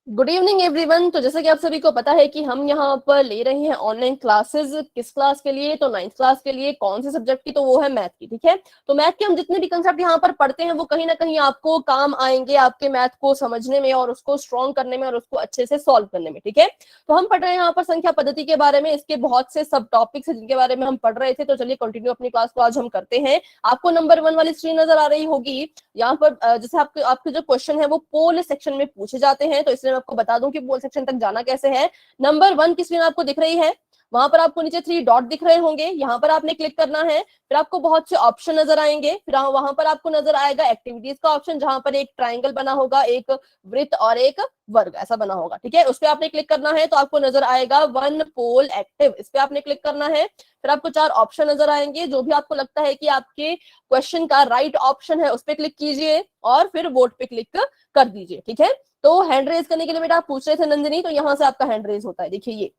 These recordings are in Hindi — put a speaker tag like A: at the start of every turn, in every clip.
A: Good evening everyone. तो जैसे कि आप सभी को पता है कि हम यहाँ पर ले रहे हैं ऑनलाइन क्लासेस। किस क्लास के लिए? तो 9th क्लास के लिए। कौन से सब्जेक्ट की? तो वो है मैथ की। ठीक है, तो मैथ के हम जितने भी कंसेप्ट यहाँ पर पढ़ते हैं वो कहीं ना कहीं आपको काम आएंगे, आपके मैथ को समझने में और उसको स्ट्रॉन्ग करने में और उसको अच्छे से सॉल्व करने में। ठीक है, तो हम पढ़ रहे हैं यहाँ पर संख्या पद्धति के बारे में। इसके बहुत से सब टॉपिक्स है जिनके बारे में हम पढ़ रहे थे। तो चलिए कंटिन्यू अपनी क्लास को आज हम करते हैं। आपको नंबर 1 वाली स्क्रीन नजर आ रही होगी यहाँ पर। जैसे आपके जो क्वेश्चन है वो पोल सेक्शन में पूछे जाते हैं, तो इसलिए मैं आपको बता दूं कि पोल सेक्शन तक जाना कैसे है। नंबर 1 की स्क्रीन आपको दिख रही है, वहां पर आपको नीचे 3 डॉट दिख रहे होंगे, यहाँ पर आपने क्लिक करना है। फिर आपको बहुत से ऑप्शन नजर आएंगे, फिर वहां पर आपको नजर आएगा एक्टिविटीज का ऑप्शन, जहां पर एक ट्राइंगल बना होगा, एक वृत्त और एक वर्ग ऐसा बना होगा। ठीक है, उस पर आपने क्लिक करना है तो आपको नजर आएगा 1 पोल एक्टिव, इस पे आपने क्लिक करना है। फिर आपको 4 ऑप्शन नजर आएंगे, जो भी आपको लगता है कि आपके क्वेश्चन का राइट ऑप्शन है उस पर क्लिक कीजिए और फिर वोट पे क्लिक कर दीजिए। ठीक है, तो हैंड रेज करने के लिए बेटा आप पूछ रहे थे नंदिनी, तो यहाँ से आपका हैंड रेज होता है। देखिए ये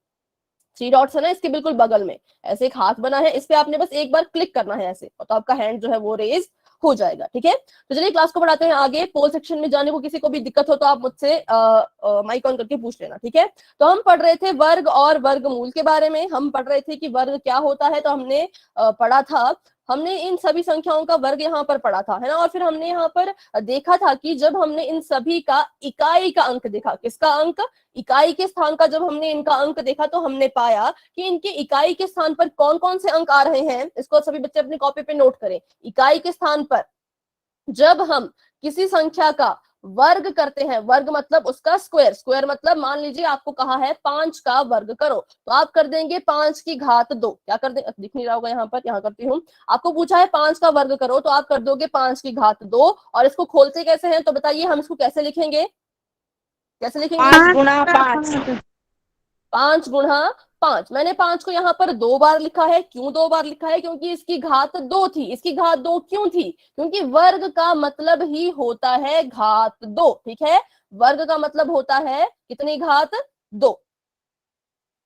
A: 3 डॉट्स है ना, इसके बिल्कुल बगल में ऐसे एक हाथ बना है, इस पे आपने बस एक बार क्लिक करना है ऐसे, तो आपका हैंड जो है वो रेज हो जाएगा। ठीक है, तो चलिए क्लास को बढ़ाते हैं आगे। पोल सेक्शन में जाने को किसी को भी दिक्कत हो तो आप मुझसे माइक ऑन करके पूछ लेना। ठीक है, तो हम पढ़ रहे थे वर्ग और वर्गमूल के बारे में। हम पढ़ रहे थे कि वर्ग क्या होता है, तो हमने पढ़ा था, हमने इन सभी संख्याओं का वर्ग यहाँ पर पढ़ा था, है ना। और फिर हमने यहाँ पर देखा था कि जब हमने इन सभी का इकाई का अंक देखा, किसका अंक? इकाई के स्थान का जब हमने इनका अंक देखा तो हमने पाया कि इनके इकाई के स्थान पर कौन कौन से अंक आ रहे हैं। इसको सभी बच्चे अपनी कॉपी पे नोट करें। इकाई के स्थान पर जब हम किसी संख्या का वर्ग करते हैं, वर्ग मतलब उसका स्क्वायर, स्क्वायर मतलब मान लीजिए आपको कहा है 5 का वर्ग करो, तो आप कर देंगे 5 की घात 2। क्या कर देंगे? दिख नहीं रहा होगा यहाँ पर, यहाँ करती हूँ। आपको पूछा है 5 का वर्ग करो, तो आप कर दोगे 5 की घात 2। और इसको खोलते कैसे हैं? तो बताइए हम इसको कैसे लिखेंगे? कैसे लिखेंगे?
B: 5 गुणा 5।
A: 5 गुणा 5। मैंने 5 को यहाँ पर 2 बार लिखा है। क्यों 2 बार लिखा है? क्योंकि इसकी घात 2 थी। इसकी घात 2 क्यों थी? क्योंकि वर्ग का मतलब ही होता है घात 2। ठीक है, वर्ग का मतलब होता है कितनी घात? 2।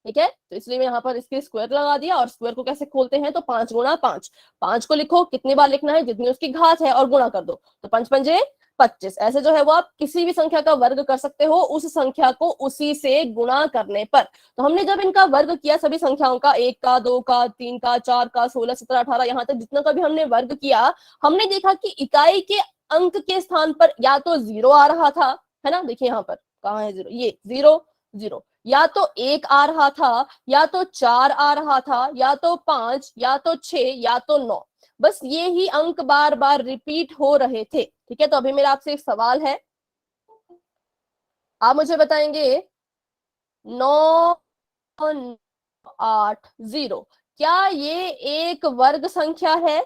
A: ठीक है, तो इसलिए मैं यहाँ पर इसके स्क्वायर लगा दिया। और स्क्वायर को कैसे खोलते हैं? तो 5 गुणा 5। 5 को लिखो, कितनी बार लिखना है? जितनी उसकी घात है, और गुणा कर दो, तो 5 पंजे 25। ऐसे जो है वो आप किसी भी संख्या का वर्ग कर सकते हो उस संख्या को उसी से गुणा करने पर। तो हमने जब इनका वर्ग किया सभी संख्याओं का, 1 का, 2 का, 3 का, 4 का, 16, 17, 18, यहाँ तक जितना का भी हमने वर्ग किया, हमने देखा कि इकाई के अंक के स्थान पर या तो 0 आ रहा था, है ना। देखिए यहाँ पर कहाँ है 0? ये 0 0, या तो 1 आ रहा था, या तो 4 आ रहा था, या तो 5, या तो 6, या तो 9। बस ये ही अंक बार बार रिपीट हो रहे थे। ठीक है, तो अभी मेरा आपसे एक सवाल है, आप मुझे बताएंगे 9 8 0, क्या ये एक वर्ग संख्या है?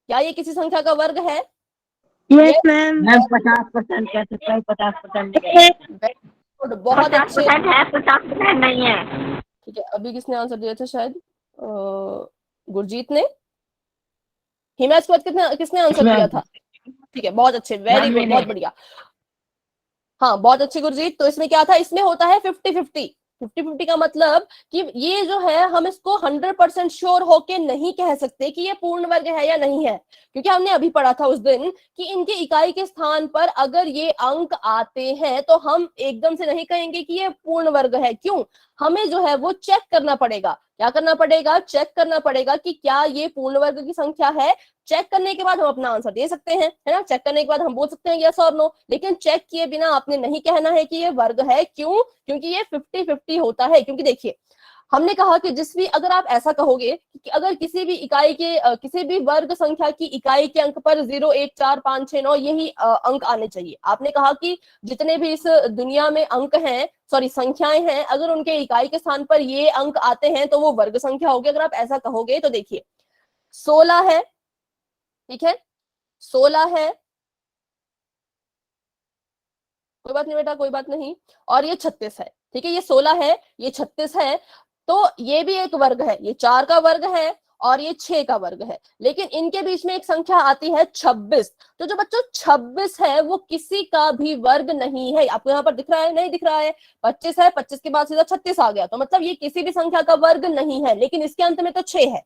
A: क्या ये किसी संख्या का वर्ग है?
B: Yes ma'am. 50% कह सकते हैं, 50%
A: बहुत अच्छे।
B: 50% है, 50% नहीं है।
A: ठीक है, अभी किसने आंसर दिया था? शायद गुरजीत ने। हिमा स्क्वायर किसने आंसर दिया था? ठीक है, बहुत अच्छे, वेरी गुड, बहुत बढ़िया। हाँ बहुत अच्छे गुरजीत। तो इसमें क्या था? इसमें होता है 50-50। 50-50 का मतलब कि ये जो है हम इसको 100% श्योर होके नहीं कह सकते कि ये पूर्ण वर्ग है या नहीं है, क्योंकि हमने अभी पढ़ा था उस दिन कि इनके इकाई के स्थान पर अगर ये अंक आते हैं तो हम एकदम से नहीं कहेंगे कि ये पूर्ण वर्ग है। क्यों? हमें जो है वो चेक करना पड़ेगा। क्या करना पड़ेगा? चेक करना पड़ेगा कि क्या ये पूर्ण वर्ग की संख्या है। चेक करने के बाद हम अपना आंसर दे सकते हैं, है ना। चेक करने के बाद हम बोल सकते हैं यस और नो, लेकिन चेक किए बिना आपने नहीं कहना है कि ये वर्ग है। क्यों? क्योंकि ये 50-50 होता है। क्योंकि देखिए हमने कहा कि जिस भी, अगर आप ऐसा कहोगे कि अगर किसी भी इकाई के किसी भी वर्ग संख्या की इकाई के अंक पर 0 1 4 5 6 9 यही अंक आने चाहिए। आपने कहा कि जितने भी इस दुनिया में अंक हैं, सॉरी संख्याएं हैं, अगर उनके इकाई के स्थान पर ये अंक आते हैं तो वो वर्ग संख्या होगी। अगर आप ऐसा कहोगे तो देखिए 16 है, ठीक है, 16 है, कोई बात नहीं बेटा, कोई बात नहीं। और ये 36 है, ठीक है, ये 16 है, ये 36 है, तो ये भी एक वर्ग है। ये 4 का वर्ग है और ये 6 का वर्ग है, लेकिन इनके बीच में एक संख्या आती है 26। तो जो बच्चों 26 है वो किसी का भी वर्ग नहीं है। आपको यहाँ पर दिख रहा है? नहीं दिख रहा है। 25 है, 25 के बाद सीधा 36 आ गया, तो मतलब ये किसी भी संख्या का वर्ग नहीं है। लेकिन इसके अंत में तो 6 है,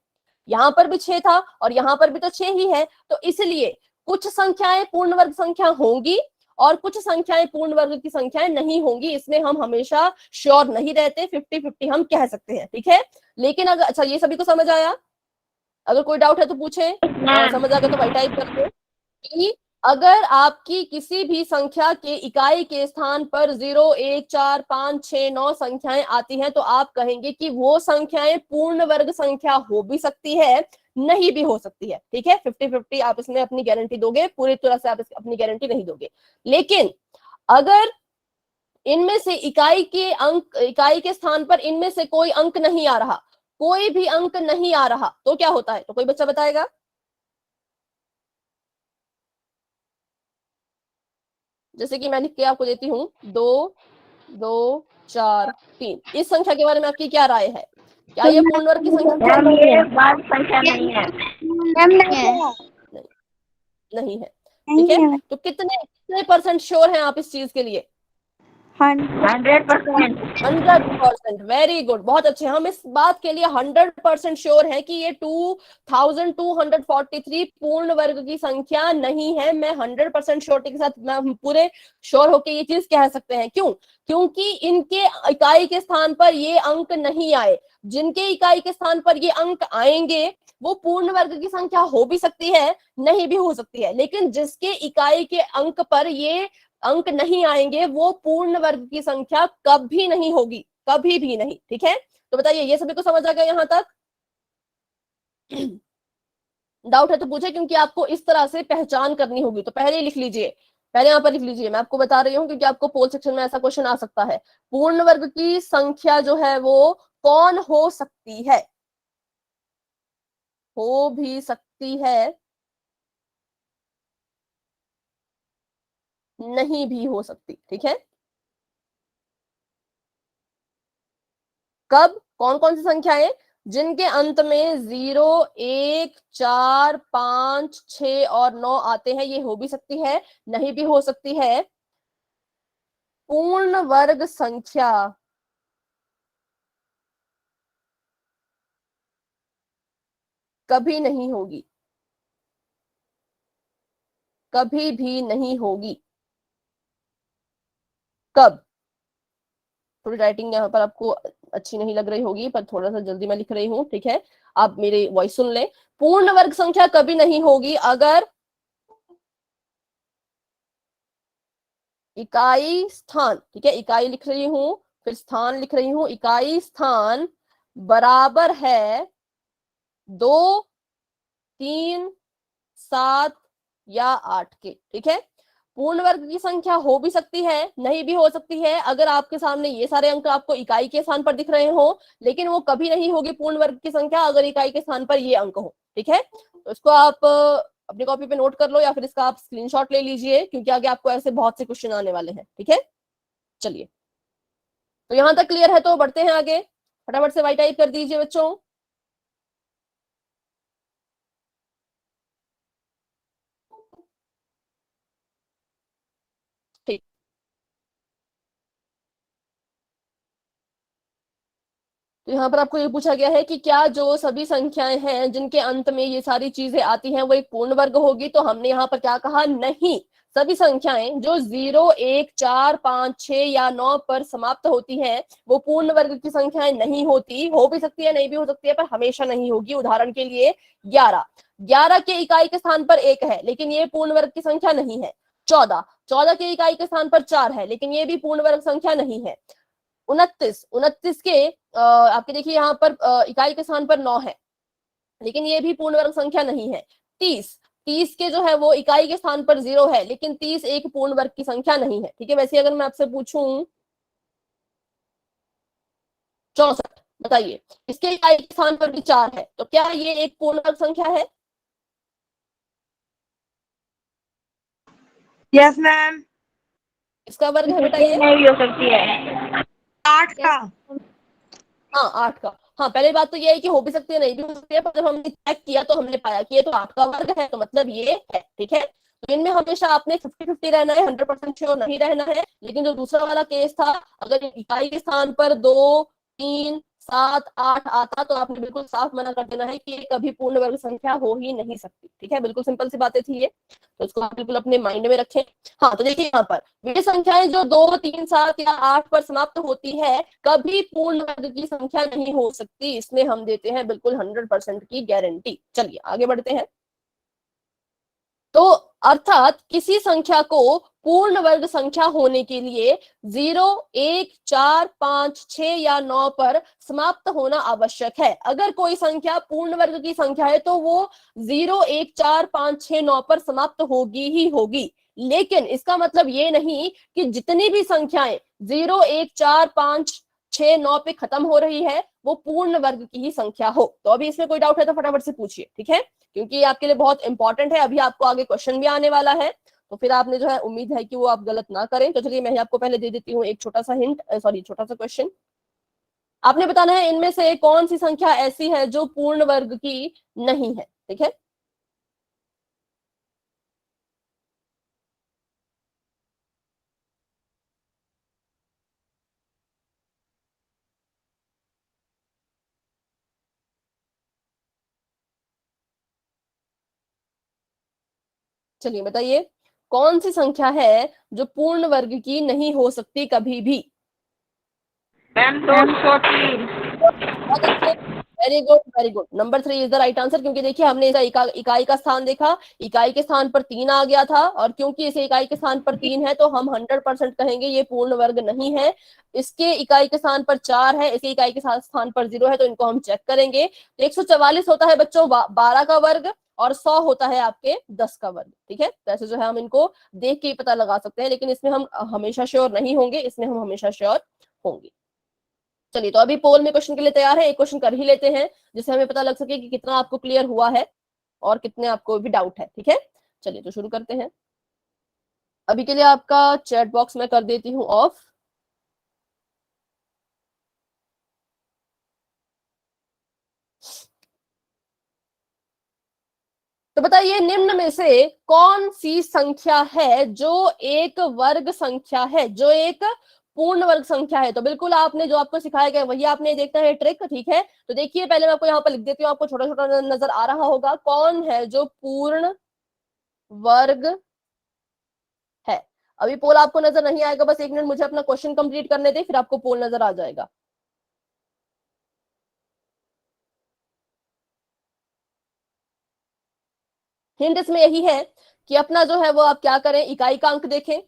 A: यहाँ पर भी 6 था और यहाँ पर भी तो 6 ही है। तो इसलिए कुछ संख्याएं पूर्ण वर्ग संख्या होंगी और कुछ संख्याएं पूर्ण वर्ग की संख्याएं नहीं होंगी, इसमें हम हमेशा श्योर नहीं रहते, 50-50 हम कह सकते हैं, ठीक है। लेकिन अगर, अच्छा ये सभी को समझ आया? अगर कोई डाउट है तो पूछे, समझ आ गया तो भाई टाइप कर दो कि अगर आपकी किसी भी संख्या के इकाई के स्थान पर 0, 1, 4, 5, 6, 9 संख्याएं आती हैं तो आप कहेंगे कि वो संख्याएं पूर्ण वर्ग संख्या हो भी सकती है, नहीं भी हो सकती है, ठीक है। 50-50 आप इसमें अपनी गारंटी दोगे, पूरी तरह से आप अपनी गारंटी नहीं दोगे। लेकिन अगर इनमें से इकाई के स्थान पर इनमें से कोई अंक नहीं आ रहा, कोई भी अंक नहीं आ रहा, तो क्या होता है? तो कोई बच्चा बताएगा? जैसे कि मैं लिख के आपको देती हूँ 2, 2, 4, 3, इस संख्या के बारे में आपकी क्या राय है? क्या ये पूर्ण वर्ग की संख्या
B: मैम ये वर्ग संख्या नहीं है।
A: नहीं है, ठीक है। तो कितने परसेंट श्योर हैं आप इस चीज के लिए?
B: 100%।
A: 100%, वेरी गुड, बहुत अच्छे। हम इस बात के लिए 100% श्योर है कि ये 2243 पूर्ण वर्ग की संख्या नहीं है। मैं 100% श्योरिटी के साथ मैं पूरे श्योर होके ये चीज कह सकते हैं। क्यों? क्योंकि इनके इकाई के स्थान पर ये अंक नहीं आए। जिनके इकाई के स्थान पर ये अंक आएंगे वो पूर्ण वर्ग की संख्या हो भी सकती है, नहीं भी हो सकती है, लेकिन जिसके इकाई के अंक पर ये अंक नहीं आएंगे वो पूर्ण वर्ग की संख्या कभी नहीं होगी, कभी भी नहीं, ठीक है। तो बताइए ये सभी को समझ आ गया यहां तक? डाउट है तो पूछे, क्योंकि आपको इस तरह से पहचान करनी होगी। तो पहले लिख लीजिए, पहले यहां पर लिख लीजिए, मैं आपको बता रही हूँ क्योंकि आपको पोल सेक्शन में ऐसा क्वेश्चन आ सकता है। पूर्ण वर्ग की संख्या जो है वो कौन हो सकती है? हो भी सकती है, नहीं भी हो सकती, ठीक है। कब? कौन कौन सी संख्याएं? जिनके अंत में 0, 1, 4, 5, 6 और 9 आते हैं, ये हो भी सकती है, नहीं भी हो सकती है। पूर्ण वर्ग संख्या कभी नहीं होगी, कभी भी नहीं होगी। कब? थोड़ी राइटिंग यहाँ पर आपको अच्छी नहीं लग रही होगी, पर थोड़ा सा जल्दी मैं लिख रही हूँ, ठीक है। आप मेरी वॉइस सुन लें। पूर्ण वर्ग संख्या कभी नहीं होगी अगर इकाई स्थान, ठीक है, इकाई लिख रही हूं, फिर स्थान लिख रही हूं, इकाई स्थान बराबर है 2, 3, 7 या 8 के, ठीक है। पूर्ण वर्ग की संख्या हो भी सकती है, नहीं भी हो सकती है। अगर आपके सामने ये सारे अंक आपको इकाई के स्थान पर दिख रहे हो, लेकिन वो कभी नहीं होगी पूर्ण वर्ग की संख्या अगर इकाई के स्थान पर ये अंक हो, ठीक है। तो इसको आप अपनी कॉपी पे नोट कर लो या फिर इसका आप स्क्रीनशॉट ले लीजिए, क्योंकि आगे आपको ऐसे बहुत से क्वेश्चन आने वाले हैं, ठीक है। चलिए, तो यहां तक क्लियर है, तो बढ़ते हैं आगे। फटाफट से वाई टाइप कर दीजिए बच्चों। ठीक, तो यहाँ पर आपको ये पूछा गया है कि क्या जो सभी संख्याएं हैं जिनके अंत में ये सारी चीजें आती हैं वो एक पूर्ण वर्ग होगी? तो हमने यहाँ पर क्या कहा? नहीं, सभी संख्याएं जो 0, 1, 4, 5, 6 या 9 पर समाप्त होती हैं वो पूर्ण वर्ग की संख्याएं नहीं होती। हो भी सकती है, नहीं भी हो सकती है, पर हमेशा नहीं होगी। उदाहरण के लिए 11 के इकाई के स्थान पर 1 है, लेकिन ये पूर्ण वर्ग की संख्या नहीं है। 14 के इकाई के स्थान पर 4 है, लेकिन ये भी पूर्ण वर्ग संख्या नहीं है। 29 के आपके देखिए यहाँ पर इकाई के स्थान पर 9 है, लेकिन ये भी पूर्ण वर्ग संख्या नहीं है। 30 के जो है वो इकाई के स्थान पर 0 है, लेकिन 30 एक पूर्ण वर्ग की संख्या नहीं है, ठीक है। वैसे अगर मैं आपसे पूछूं 64, बताइए, इसके इकाई के स्थान पर भी 4 है, तो क्या ये एक पूर्ण वर्ग संख्या है?
B: Yes ma'am.
A: इसका वर्ग है बेटा ये?
B: नहीं हो सकती है। 8 का।
A: हाँ, 8 का। हाँ, पहली बात तो ये है कि हो भी सकती है, नहीं भी हो सकती है, पर जब हमने चेक किया तो हमने पाया कि ये तो 8 का वर्ग है, तो मतलब ये है, ठीक है। तो इनमें हमेशा आपने 50-50 रहना है, 100% श्योर नहीं रहना है। लेकिन जो दूसरा वाला केस था, अगर इकाई के स्थान पर 2, 3, 7, 8 आता तो आपने बिल्कुल साफ मना कर देना है कि ये कभी पूर्ण वर्ग संख्या हो ही नहीं सकती। ठीक है, बिल्कुल सिंपल सी बातें थी ये, तो इसको आप बिल्कुल अपने माइंड में रखें। हाँ, तो देखिए यहाँ पर वे संख्याएं जो 2, 3, 7 या 8 पर समाप्त होती है कभी पूर्ण वर्ग की संख्या नहीं हो सकती, इसमें हम देते हैं बिल्कुल 100% की गारंटी। चलिए आगे बढ़ते हैं। तो अर्थात किसी संख्या को पूर्ण वर्ग संख्या होने के लिए 0, 1, 4, 5, 6 या 9 पर समाप्त होना आवश्यक है। अगर कोई संख्या पूर्ण वर्ग की संख्या है तो वो 0, 1, 4, 5, 6, 9 पर समाप्त होगी ही होगी। लेकिन इसका मतलब ये नहीं कि जितनी भी संख्याएं 0, 1, 4, 5, 6, 9 पे खत्म हो रही है वो पूर्ण वर्ग की ही संख्या हो। तो अभी इसमें कोई डाउट है तो फटाफट से पूछिए, ठीक है, क्योंकि ये आपके लिए बहुत इंपॉर्टेंट है। अभी आपको आगे क्वेश्चन भी आने वाला है, तो फिर आपने जो है उम्मीद है कि वो आप गलत ना करें। तो चलिए मैं आपको पहले दे देती हूँ एक छोटा सा हिंट, सॉरी छोटा सा क्वेश्चन। आपने बताना है इनमें से कौन सी संख्या ऐसी है जो पूर्ण वर्ग की नहीं है। ठीक है, चलिए बताइए कौन सी संख्या है जो पूर्ण वर्ग की नहीं हो सकती कभी भी।
B: मैम 203।
A: बहुत अच्छे, very good very good. Number 3 is the right answer, क्योंकि देखिए हमने इसे इकाई का स्थान देखा, इकाई के स्थान पर 3 आ गया था, और क्योंकि इसे इकाई के स्थान पर 3 है तो हम 100% कहेंगे ये पूर्ण वर्ग नहीं है। इसके इकाई के स्थान पर 4 है, इसके इकाई के स्थान पर 0 है, तो इनको हम चेक करेंगे। तो 144 होता है बच्चों 12 का वर्ग, और 100 होता है आपके 10 का वर्ग। ठीक है, तो ऐसे जो है हम इनको देख के ही पता लगा सकते हैं, लेकिन इसमें हम हमेशा श्योर नहीं होंगे, इसमें हम हमेशा श्योर होंगे। चलिए, तो अभी पोल में क्वेश्चन के लिए तैयार है, एक क्वेश्चन कर ही लेते हैं जिससे हमें पता लग सके कि कितना आपको क्लियर हुआ है और कितने आपको भी डाउट है। ठीक है, चलिए तो शुरू करते हैं। अभी के लिए आपका चैट बॉक्स में कर देती हूँ ऑफ। तो बताइए निम्न में से कौन सी संख्या है जो एक वर्ग संख्या है, जो एक पूर्ण वर्ग संख्या है। तो बिल्कुल आपने जो आपको सिखाया गया वही आपने देखना है ट्रिक। ठीक है, तो देखिए पहले मैं आपको यहाँ पर लिख देती हूँ, आपको छोटा छोटा नजर आ रहा होगा, कौन है जो पूर्ण वर्ग है। अभी पोल आपको नजर नहीं आएगा, बस 1 मिनट मुझे अपना क्वेश्चन कंप्लीट करने दे, फिर आपको पोल नजर आ जाएगा। हिंट इसमें यही है कि अपना जो है वो आप क्या करें, इकाई का अंक देखें।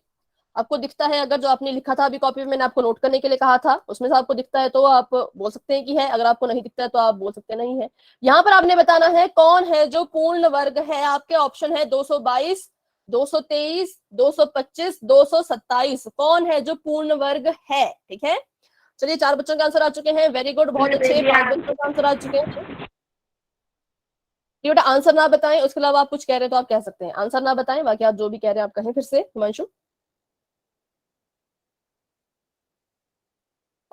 A: आपको दिखता है, अगर जो आपने लिखा था अभी कॉपी में मैंने आपको नोट करने के लिए कहा था उसमें से आपको दिखता है तो आप बोल सकते हैं कि है, अगर आपको नहीं दिखता है तो आप बोल सकते नहीं है। यहाँ पर आपने बताना है कौन है जो पूर्ण वर्ग है। आपके ऑप्शन है 222, 223, 225, 227। कौन है जो पूर्ण वर्ग है। ठीक है, चलिए 4 बच्चों के आंसर आ चुके हैं, वेरी गुड, बहुत अच्छे। 5 बच्चों के आंसर आ चुके हैं। ये बेटा आंसर ना बताएं, उसके अलावा आप कुछ कह रहे हैं तो आप कह सकते हैं, आंसर ना बताएं, बाकी आप जो भी कह रहे हैं आप कहें फिर से, हिमांशु।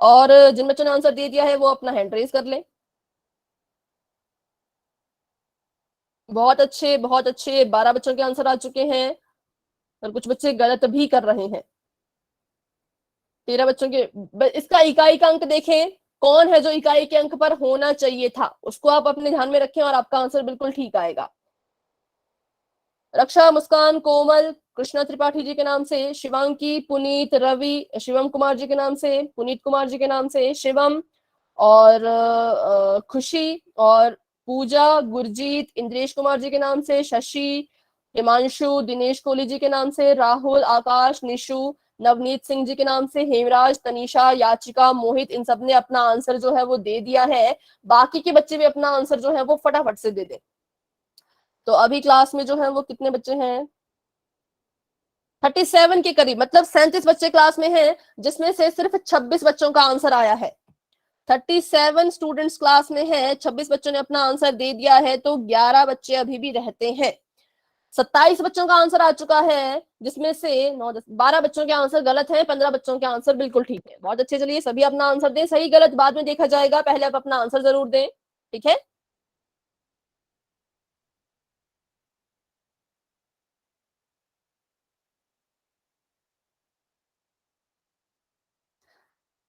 A: और जिन बच्चों ने आंसर दे दिया है वो अपना हैंड रेज कर ले। बहुत अच्छे बहुत अच्छे, 12 बच्चों के आंसर आ चुके हैं, और कुछ बच्चे गलत भी कर रहे हैं। 13 बच्चों के इसका इकाई का अंक देखें, कौन है जो इकाई के अंक पर होना चाहिए था, उसको आप अपने ध्यान में रखें और आपका आंसर बिल्कुल ठीक आएगा। रक्षा, मुस्कान, कोमल, कृष्णा त्रिपाठी जी के नाम से, शिवांकी, पुनीत, रवि, शिवम कुमार जी के नाम से, पुनीत कुमार जी के नाम से, शिवम, और खुशी, और पूजा, गुरजीत, इंद्रेश कुमार जी के नाम से, शशि, हिमांशु, दिनेश कोहली जी के नाम से, राहुल, आकाश, निशु, नवनीत सिंह जी के नाम से, हेमराज, तनीषा, याचिका, मोहित, इन सब ने अपना आंसर जो है वो दे दिया है। बाकी के बच्चे भी अपना आंसर जो है वो फटाफट से दे दें। तो अभी क्लास में जो है वो कितने बच्चे हैं, 37 के करीब, मतलब 37 बच्चे क्लास में हैं, जिसमें से सिर्फ 26 बच्चों का आंसर आया है। 37 स्टूडेंट्स क्लास में हैं, 26 बच्चों ने अपना आंसर दे दिया है, तो 11 बच्चे अभी भी रहते हैं। 27 बच्चों का आंसर आ चुका है, जिसमें से 9, 10, 12 बच्चों के आंसर गलत हैं, 15 बच्चों के आंसर बिल्कुल ठीक है। बहुत अच्छे, चलिए सभी अपना आंसर दें, सही गलत बाद में देखा जाएगा, पहले आप अपना आंसर जरूर दें। ठीक है,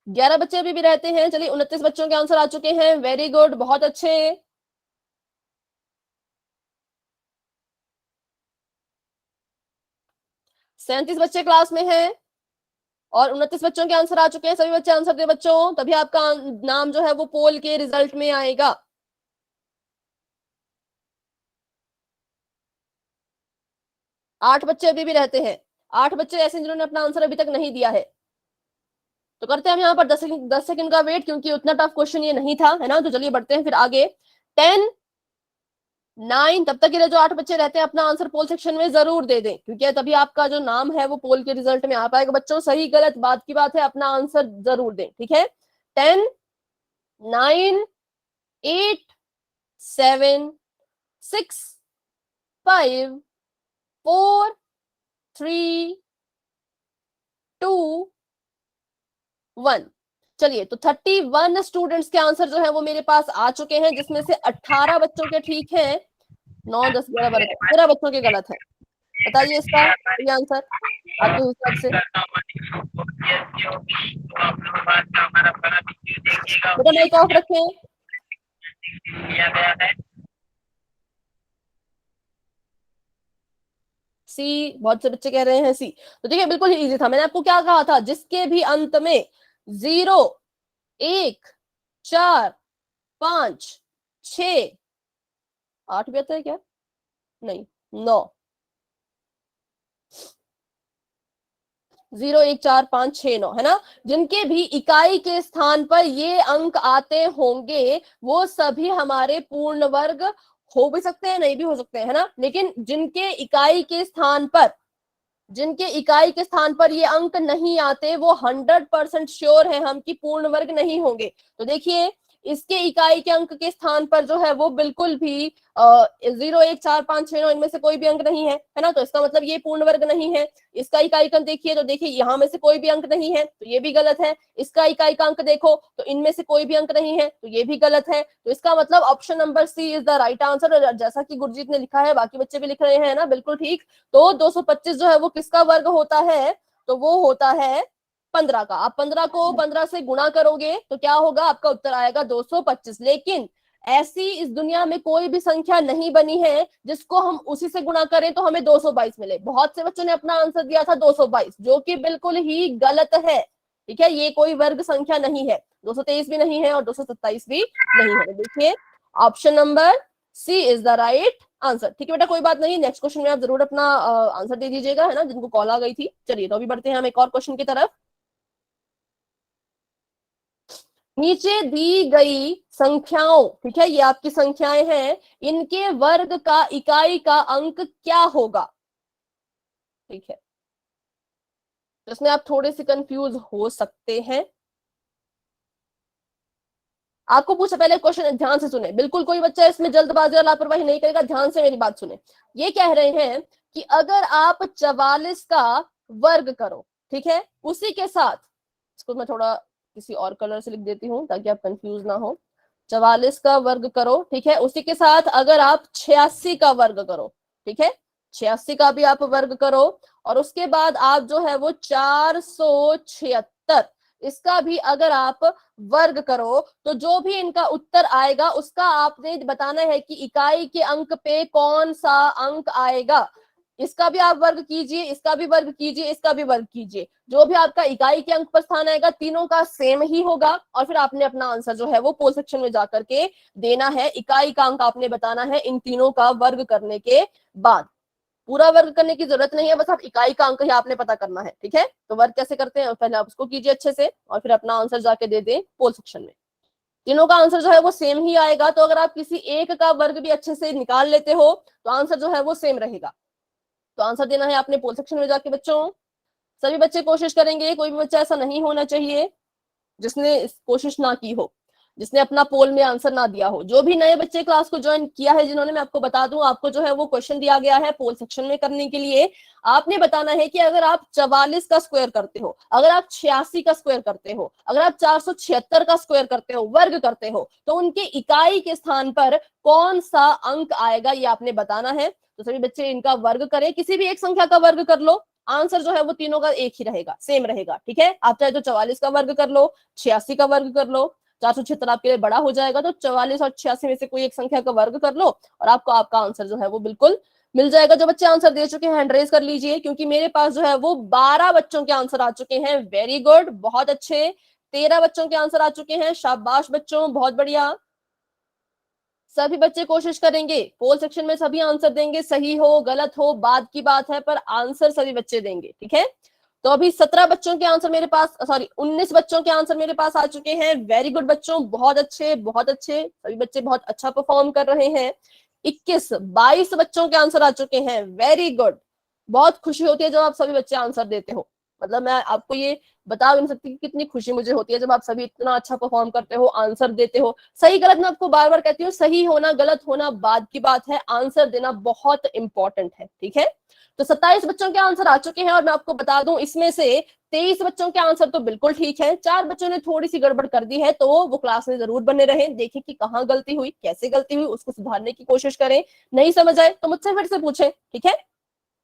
A: 11 बच्चे अभी भी रहते हैं। चलिए 29 बच्चों के आंसर आ चुके हैं, वेरी गुड, बहुत अच्छे। 37 बच्चे क्लास में हैं और 29 बच्चों के आंसर आ चुके हैं। सभी बच्चे आंसर दे बच्चों, तभी आपका नाम जो है वो पोल के रिजल्ट में आएगा। आठ बच्चे अभी भी रहते हैं, 8 बच्चे ऐसे जिन्होंने अपना आंसर अभी तक नहीं दिया है। तो करते हैं हम यहाँ पर 10 सेकंड का वेट, क्योंकि उतना टफ क्वेश्चन ये नहीं था, है ना। तो चलिए बढ़ते हैं फिर आगे। 10, 9, तब तक के लिए जो 8 बच्चे रहते हैं अपना आंसर पोल सेक्शन में जरूर दे दें, क्योंकि तभी आपका जो नाम है वो पोल के रिजल्ट में आ पाएगा। बच्चों सही गलत बात की बात है, अपना आंसर जरूर दें, ठीक है। 10, 9, 8, 7, 6, 5, 4, 3, 2, 1। चलिए, तो 31 स्टूडेंट्स के आंसर जो है वो मेरे पास आ चुके हैं, जिसमें से 18 बच्चों के ठीक है, 9, 10, 11, 12, 13 बच्चों के गलत है। बताइए इसका सही आंसर आपके हिसाब से। बेटा माइक ऑफ रखें। सी, बहुत से बच्चे कह रहे हैं सी। तो देखिए बिल्कुल ही इजी था, मैंने आपको क्या कहा था, जिसके भी अंत में 0, 1, 4, 5, 6, 8 भी आता है क्या, नहीं, 9, 0, 1, 4, 5, 6, 9, है ना, जिनके भी इकाई के स्थान पर ये अंक आते होंगे वो सभी हमारे पूर्ण वर्ग हो भी सकते हैं, नहीं भी हो सकते हैं, है ना। लेकिन जिनके इकाई के स्थान पर ये अंक नहीं आते, वो 100% श्योर है हम कि पूर्ण वर्ग नहीं होंगे। तो देखिए इसके इकाई के अंक के स्थान पर जो है वो बिल्कुल भी 0, 1, 4, 5, 6, 9 इनमें से कोई भी अंक नहीं है ना। तो इसका मतलब ये पूर्ण वर्ग नहीं है। इसका इकाई का अंक देखिए, तो देखिए यहाँ में से कोई भी अंक नहीं है, तो ये भी गलत है। इसका इकाई का अंक देखो तो इनमें से कोई भी अंक नहीं है, तो ये भी गलत है। तो इसका मतलब option number C is the right answer. जैसा कि गुरजीत ने लिखा है, बाकी बच्चे भी लिख रहे हैं ना, बिल्कुल ठीक। तो 225 जो है वो किसका वर्ग होता है, तो वो होता है 15 का। आप 15 को 15 से गुणा करोगे तो क्या होगा, आपका उत्तर आएगा 225। लेकिन ऐसी इस दुनिया में कोई भी संख्या नहीं बनी है जिसको हम उसी से गुणा करें तो हमें 222 मिले। बहुत से बच्चों ने अपना आंसर दिया था 222, जो कि बिल्कुल ही गलत है, ठीक है। ये कोई वर्ग संख्या नहीं है, 223 भी नहीं है और 227 भी नहीं है। देखिए option number C is the right answer, ठीक है बेटा, कोई बात नहीं। नेक्स्ट क्वेश्चन में आप जरूर अपना आंसर दे दीजिएगा, है ना, जिनको कॉल आ गई थी। चलिए तो अभी बढ़ते हैं हम एक और क्वेश्चन की तरफ। नीचे दी गई संख्याओं, ठीक है, ये आपकी संख्याएं हैं, इनके वर्ग का इकाई का अंक क्या होगा, ठीक है। तो इसमें आप थोड़े से कंफ्यूज हो सकते हैं। आपको पूछा, पहले क्वेश्चन ध्यान से सुने, बिल्कुल कोई बच्चा इसमें जल्दबाजी और लापरवाही नहीं करेगा, ध्यान से मेरी बात सुने। ये कह रहे हैं कि अगर आप 44 का वर्ग करो, ठीक है, उसी के साथ, इसको मैं थोड़ा किसी और कलर से लिख देती हूँ ताकि आप कंफ्यूज ना हो। 44 का वर्ग करो, ठीक है, उसी के साथ अगर आप 86 का वर्ग करो, ठीक है, 86 का भी आप वर्ग करो, और उसके बाद आप जो है वो 476 इसका भी अगर आप वर्ग करो, तो जो भी इनका उत्तर आएगा उसका आपने बताना है कि इकाई के अंक पे कौन सा अंक आएगा। इसका भी आप वर्ग कीजिए, इसका भी वर्ग कीजिए, इसका भी वर्ग कीजिए, जो भी आपका इकाई के अंक पर स्थान आएगा तीनों का सेम ही होगा। और फिर आपने अपना आंसर जो है वो पोल सेक्शन में जाकर के देना है। इकाई का अंक आपने बताना है इन तीनों का वर्ग करने के बाद। पूरा वर्ग करने की जरूरत नहीं है, बस आप इकाई का अंक ही आपने पता करना है, ठीक है। तो वर्ग कैसे करते हैं, पहले आप उसको कीजिए अच्छे से और फिर अपना आंसर जाके दे दें पोल सेक्शन में। तीनों का आंसर जो है वो सेम ही आएगा। तो अगर आप किसी एक का वर्ग भी अच्छे से निकाल लेते हो तो आंसर जो है वो सेम रहेगा। तो आंसर देना है आपने पोल सेक्शन में जाके बच्चों। सभी बच्चे कोशिश करेंगे, कोई भी बच्चा ऐसा नहीं होना चाहिए जिसने कोशिश ना की हो, जिसने अपना पोल में आंसर ना दिया हो। जो भी नए बच्चे क्लास को ज्वाइन किया है जिन्होंने, मैं आपको बता दूं, आपको जो है वो क्वेश्चन दिया गया है पोल सेक्शन में करने के लिए। आपने बताना है कि अगर आप 44 का स्क्वायर करते हो, अगर आप 86 का स्क्वायर करते हो, अगर आप 476 का स्क्वायर करते हो, वर्ग करते हो, तो उनके इकाई के स्थान पर कौन सा अंक आएगा ये आपने बताना है। तो सभी बच्चे इनका वर्ग करें, किसी भी एक संख्या का वर्ग कर लो, आंसर जो है वो तीनों का एक ही रहेगा, सेम रहेगा, ठीक है। आप चाहे तो 44 का वर्ग कर लो, 86 का वर्ग कर लो, 476 आपके लिए बड़ा हो जाएगा, तो 44 और 86 में से कोई एक संख्या का वर्ग कर लो और आपको आपका आंसर जो है वो बिल्कुल मिल जाएगा। जो बच्चे आंसर दे चुके हैं हैंड रेज कर लीजिए, क्योंकि मेरे पास जो है वो 12 बच्चों के आंसर आ चुके हैं। वेरी गुड, बहुत अच्छे। 13 बच्चों के आंसर आ चुके हैं, शाबाश बच्चों, बहुत बढ़िया। सभी बच्चे कोशिश करेंगे, पोल सेक्शन में सभी आंसर देंगे, सही हो गलत हो बाद की बात है, पर आंसर सभी बच्चे देंगे, ठीक है। तो अभी 17 बच्चों के आंसर मेरे पास, सॉरी 19 बच्चों के आंसर मेरे पास आ चुके हैं। वेरी गुड बच्चों, बहुत अच्छे बहुत अच्छे, सभी बच्चे बहुत अच्छा परफॉर्म कर रहे हैं। 22 बच्चों के आंसर आ चुके हैं। वेरी गुड, बहुत खुशी होती है जब आप सभी बच्चे आंसर देते हो। मतलब मैं आपको ये बता भी नहीं सकती कि कितनी खुशी मुझे होती है जब आप सभी इतना अच्छा परफॉर्म करते हो, आंसर देते हो। सही गलत मैं आपको बार बार कहती हूँ, सही होना गलत होना बाद की बात है, आंसर देना बहुत इंपॉर्टेंट है, ठीक है। तो 27 बच्चों के आंसर आ चुके हैं और मैं आपको बता दूं इसमें से 23 बच्चों के आंसर तो बिल्कुल ठीक है, 4 बच्चों ने थोड़ी सी गड़बड़ कर दी है, तो वो क्लास में जरूर बने रहे, देखें कि कहाँ गलती हुई, कैसे गलती हुई, उसको सुधारने की कोशिश करें। नहीं समझ आए तो मुझसे फिर से पूछें, ठीक है।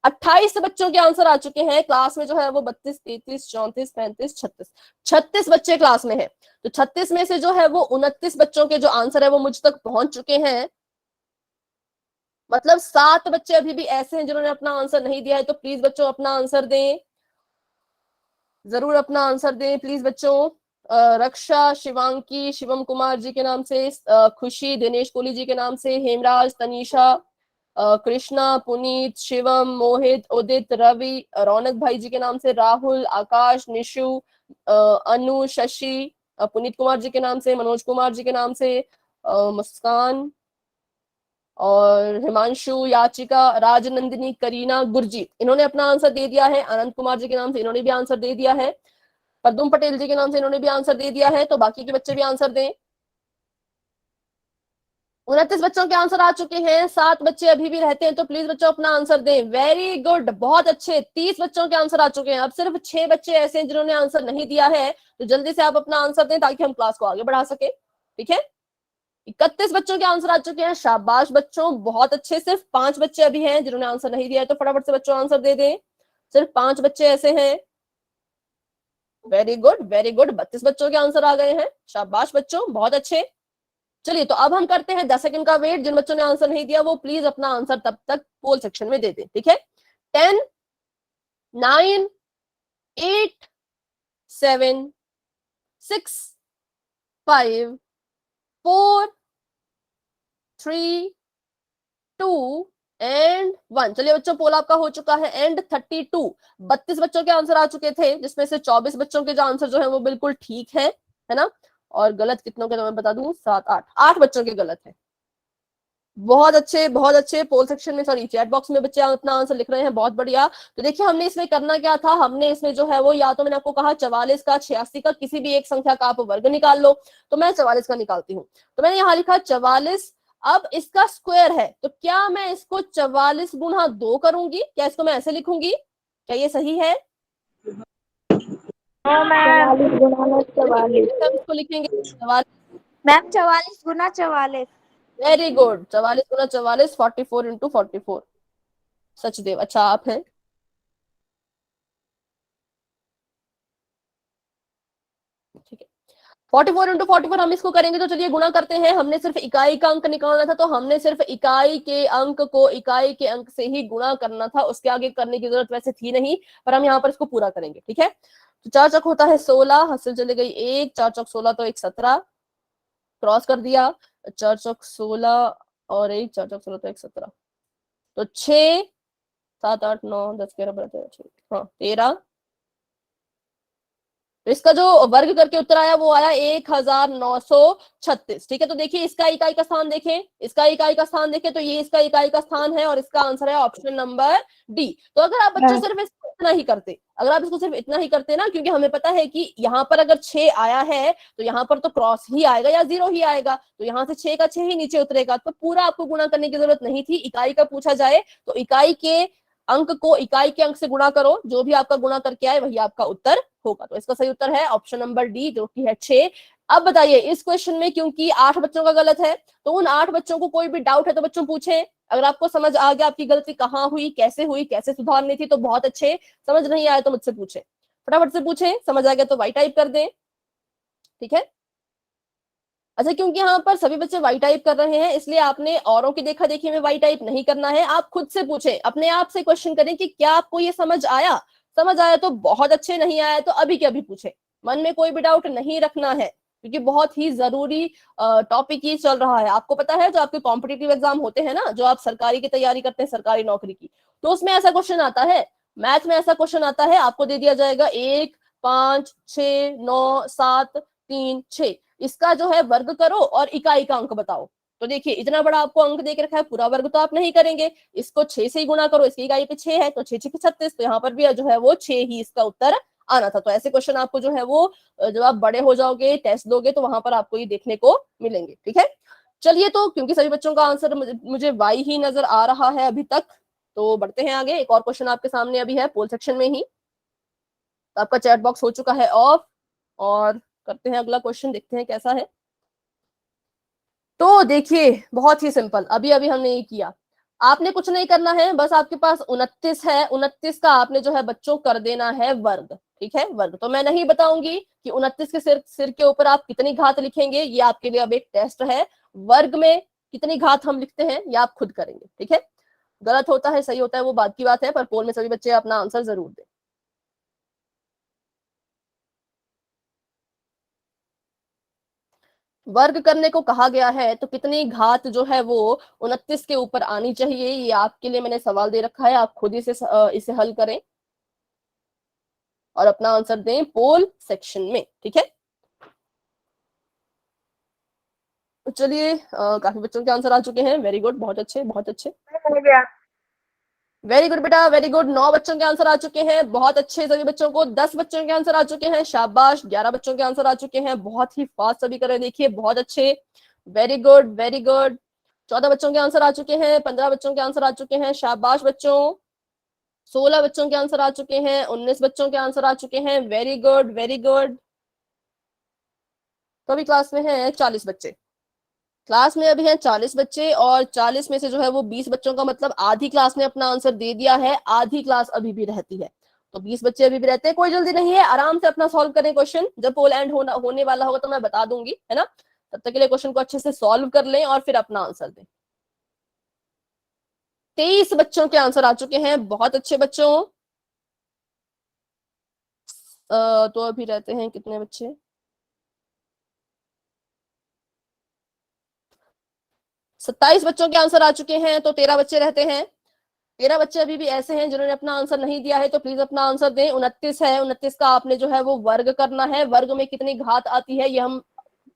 A: 28 बच्चों के आंसर आ चुके हैं क्लास में, जो है वो 32, 33, 34, 35, 36, 36 बच्चे क्लास में है। तो 36 में से जो है वो 29 बच्चों के जो आंसर है वो मुझ तक पहुंच चुके हैं। मतलब 7 बच्चे अभी भी ऐसे हैं जिन्होंने अपना आंसर नहीं दिया है, तो प्लीज बच्चों अपना आंसर दें, जरूर अपना आंसर दें प्लीज बच्चों। रक्षा शिवांकी शिवम कुमार जी के नाम से, खुशी दिनेश कोहली जी के नाम से, हेमराज, तनीषा, कृष्णा, पुनीत, शिवम, मोहित, उदित, रवि, रौनक भाई जी के नाम से, राहुल, आकाश, निशु, अनु, शशि, पुनीत कुमार जी के नाम से, मनोज कुमार जी के नाम से, मुस्कान और हिमांशु, याचिका, राजनंदिनी, करीना, गुरजीत, इन्होंने अपना आंसर दे दिया है। अनंत कुमार जी के नाम से इन्होंने भी आंसर दे दिया है। पद्म पटेल जी के नाम से इन्होंने भी आंसर दे दिया है। तो बाकी के बच्चे भी आंसर दें। 29 बच्चों के आंसर आ चुके हैं, 7 बच्चे अभी भी रहते हैं, तो प्लीज बच्चों अपना आंसर दें। वेरी गुड, बहुत अच्छे। 30 बच्चों के आंसर आ चुके हैं, अब सिर्फ 6 बच्चे ऐसे हैं जिन्होंने आंसर नहीं दिया है, तो जल्दी से आप अपना आंसर दें ताकि हम क्लास को आगे बढ़ा सके, ठीक है। 31 बच्चों के आंसर आ चुके हैं, शाबाश बच्चों, बहुत अच्छे। सिर्फ 5 बच्चे अभी हैं जिन्होंने आंसर नहीं दिया है, तो फटाफट से बच्चों आंसर दे दें। सिर्फ 5 बच्चे ऐसे हैं। वेरी गुड वेरी गुड, 32 बच्चों के आंसर आ गए हैं, शाबाश बच्चों, बहुत अच्छे। चलिए तो अब हम करते हैं 10 सेकंड का वेट। जिन बच्चों ने आंसर नहीं दिया वो प्लीज अपना आंसर तब तक पोल सेक्शन में दे दें, ठीक है। 10, 9, 8, 7, 6, 5, 4, 3, 2 एंड 1। चलिए बच्चों, पोल आपका हो चुका है एंड 32। 32 बच्चों के आंसर आ चुके थे, जिसमें से 24 बच्चों के जो आंसर जो है वो बिल्कुल ठीक है ना। और गलत कितनों के, तो मैं बता दूं, 7, 8, 8 बच्चों के गलत है। बहुत अच्छे बहुत अच्छे। पोल सेक्शन में, सॉरी चैट बॉक्स में बच्चे अपना आंसर लिख रहे हैं, बहुत बढ़िया। तो देखिए हमने इसमें करना क्या था, हमने इसमें जो है वो, या तो मैंने आपको कहा 44 का, 86 का, किसी भी एक संख्या का आप वर्ग निकाल लो। तो मैं 44 का निकालती हूँ। तो मैंने यहाँ लिखा 44। अब इसका स्क्वायर है, तो क्या मैं इसको 44 गुना 2 करूंगी? क्या इसको मैं ऐसे लिखूंगी? क्या ये सही है?
B: मैम
C: 44 गुना 44
A: हम इसको लिखेंगे 44।
C: मैम 44 गुना 44।
A: वेरी गुड, 44 गुना 44, 44 इंटू 44। सचदेव, अच्छा आप हैं। ठीक है, 44 इंटू 44 हम इसको करेंगे, तो चलिए गुणा करते हैं। हमने सिर्फ इकाई का अंक निकालना था, तो हमने सिर्फ इकाई के अंक को इकाई के अंक से ही गुणा करना था, उसके आगे करने की जरूरत वैसे थी नहीं, पर हम यहाँ पर इसको पूरा करेंगे, ठीक है। तो 4 चौक होता है 16, हासिल चले गई 1, 4 चौक 16 तो 1 17, क्रॉस कर दिया। 4 चौक 16 और 1, 4 चौक 16 तो 1 17, तो 6, 7, 8, 9, 10, 11, 12, 13, हाँ 13। तो इसका जो वर्ग करके उत्तर आया वो आया 1936, ठीक है। तो देखिए इसका इकाई का स्थान देखें, इसका इकाई का स्थान देखें, तो ये इसका इकाई का स्थान है और इसका आंसर है ऑप्शन नंबर डी। तो अगर आप बच्चों सिर्फ इसको इतना ही करते, अगर आप इसको सिर्फ इतना ही करते ना, क्योंकि हमें पता है कि यहाँ पर अगर 6 आया है तो यहाँ पर तो क्रॉस ही आएगा या 0 ही आएगा, तो यहाँ से 6 का 6 ही नीचे उतरेगा, तो पूरा आपको गुणा करने की जरूरत नहीं थी। इकाई का पूछा जाए तो इकाई के अंक को इकाई के अंक से गुणा करो, जो भी आपका गुणा करके आए वही आपका उत्तर होगा। तो इसका सही उत्तर है ऑप्शन नंबर डी, जो कि है 6। अब बताइए इस क्वेश्चन में क्योंकि 8 बच्चों का गलत है, तो उन 8 बच्चों को कोई भी डाउट है तो बच्चों पूछें। अगर आपको समझ आ गया आपकी गलती कहाँ हुई, कैसे सुधारनी थी, तो बहुत अच्छे। समझ नहीं आया तो मुझसे पूछें, फटाफट से पूछें। समझ आ गया तो वाई टाइप कर दें, ठीक है। अच्छा, क्योंकि यहाँ पर सभी बच्चे वाई टाइप कर रहे हैं, इसलिए आपने औरों की देखा देखी में वाई टाइप नहीं करना है। आप खुद से पूछें, अपने आप से क्वेश्चन करें कि क्या आपको ये समझ आया। समझ आया तो बहुत अच्छे, नहीं आया तो अभी के अभी पूछे। मन में कोई भी डाउट नहीं रखना है, क्योंकि बहुत ही जरूरी टॉपिक ये चल रहा है। आपको पता है जो आपके कॉम्पिटिटिव एग्जाम होते हैं ना, जो आप सरकारी की तैयारी करते हैं, सरकारी नौकरी की, तो उसमें ऐसा क्वेश्चन आता है। मैथ में ऐसा क्वेश्चन आता है, आपको दे दिया जाएगा 1, 5, 6, 9, 7, 3, 6, इसका जो है वर्ग करो और इकाई का अंक बताओ। तो देखिए इतना बड़ा आपको अंक दे के रखा है, पूरा वर्ग तो आप नहीं करेंगे, इसको 6 से ही गुणा करो, इसकी इकाई पे 6 है तो 6 6 36, तो यहाँ पर भी जो है वो 6 ही इसका उत्तर आना था। तो ऐसे क्वेश्चन आपको जो है वो जब आप बड़े हो जाओगे, टेस्ट दोगे, तो वहां पर आपको ये देखने को मिलेंगे, ठीक है। चलिए, तो क्योंकि सभी बच्चों का आंसर मुझे वाई ही नजर आ रहा है अभी तक, तो बढ़ते हैं आगे। एक और क्वेश्चन आपके सामने अभी है पोल सेक्शन में ही। तो आपका चैट बॉक्स हो चुका है ऑफ, और करते हैं अगला क्वेश्चन, देखते हैं कैसा है। तो देखिए बहुत ही सिंपल, अभी अभी हमने ये किया। आपने कुछ नहीं करना है, बस आपके पास 29 है, 29 का आपने जो है बच्चों कर देना है वर्ग, ठीक है, वर्ग। तो मैं नहीं बताऊंगी कि 29 के सिर के ऊपर आप कितनी घात लिखेंगे, ये आपके लिए अब एक टेस्ट है। वर्ग में कितनी घात हम लिखते हैं ये आप खुद करेंगे, ठीक है। गलत होता है सही होता है वो बात की बात है, पर पोल में सभी बच्चे अपना आंसर जरूर दें। वर्ग करने को कहा गया है, तो कितनी घात जो है वो 29 के ऊपर आनी चाहिए, ये आपके लिए मैंने सवाल दे रखा है। आप खुद इसे हल करें और अपना आंसर दें पोल सेक्शन में, ठीक है। तो चलिए, काफी बच्चों के आंसर आ चुके हैं, वेरी गुड, बहुत अच्छे बहुत अच्छे,
C: हो गया।
A: वेरी गुड बेटा, वेरी गुड। 9 बच्चों के आंसर आ चुके हैं, बहुत अच्छे सभी बच्चों को। 10 बच्चों के आंसर आ चुके हैं, शाबाश। 11 बच्चों के आंसर आ चुके हैं, बहुत ही फास्ट सभी कर रहे हैं, देखिए बहुत अच्छे, वेरी गुड वेरी गुड। 14 बच्चों के आंसर आ चुके हैं, 15 बच्चों के आंसर आ चुके हैं, शाबाश बच्चों। 16 बच्चों के आंसर आ चुके हैं, 19 बच्चों के आंसर आ चुके हैं, वेरी गुड वेरी गुड। तो अभी क्लास में है 40 बच्चे, क्लास में अभी हैं 40 बच्चे, और 40 में से जो है वो 20 बच्चों का मतलब आधी क्लास ने अपना आंसर दे दिया है, आधी क्लास अभी भी रहती है। तो 20 बच्चे अभी भी रहते हैं, कोई जल्दी नहीं है, आराम से अपना सॉल्व करें क्वेश्चन। जब पोल एंड होने वाला होगा तो मैं बता दूंगी, है ना। तब तक के लिए क्वेश्चन को अच्छे से सॉल्व कर लें और फिर अपना आंसर दें। 23 बच्चों के आंसर आ चुके हैं, बहुत अच्छे बच्चों। तो अभी रहते हैं कितने बच्चे, 27 बच्चों के आंसर आ चुके हैं, तो 13 बच्चे रहते हैं। 13 बच्चे अभी भी ऐसे हैं जिन्होंने अपना आंसर नहीं दिया है, तो प्लीज अपना आंसर दें। 29 है, 29 का आपने जो है वो वर्ग करना है, वर्ग में कितनी घात आती है ये हम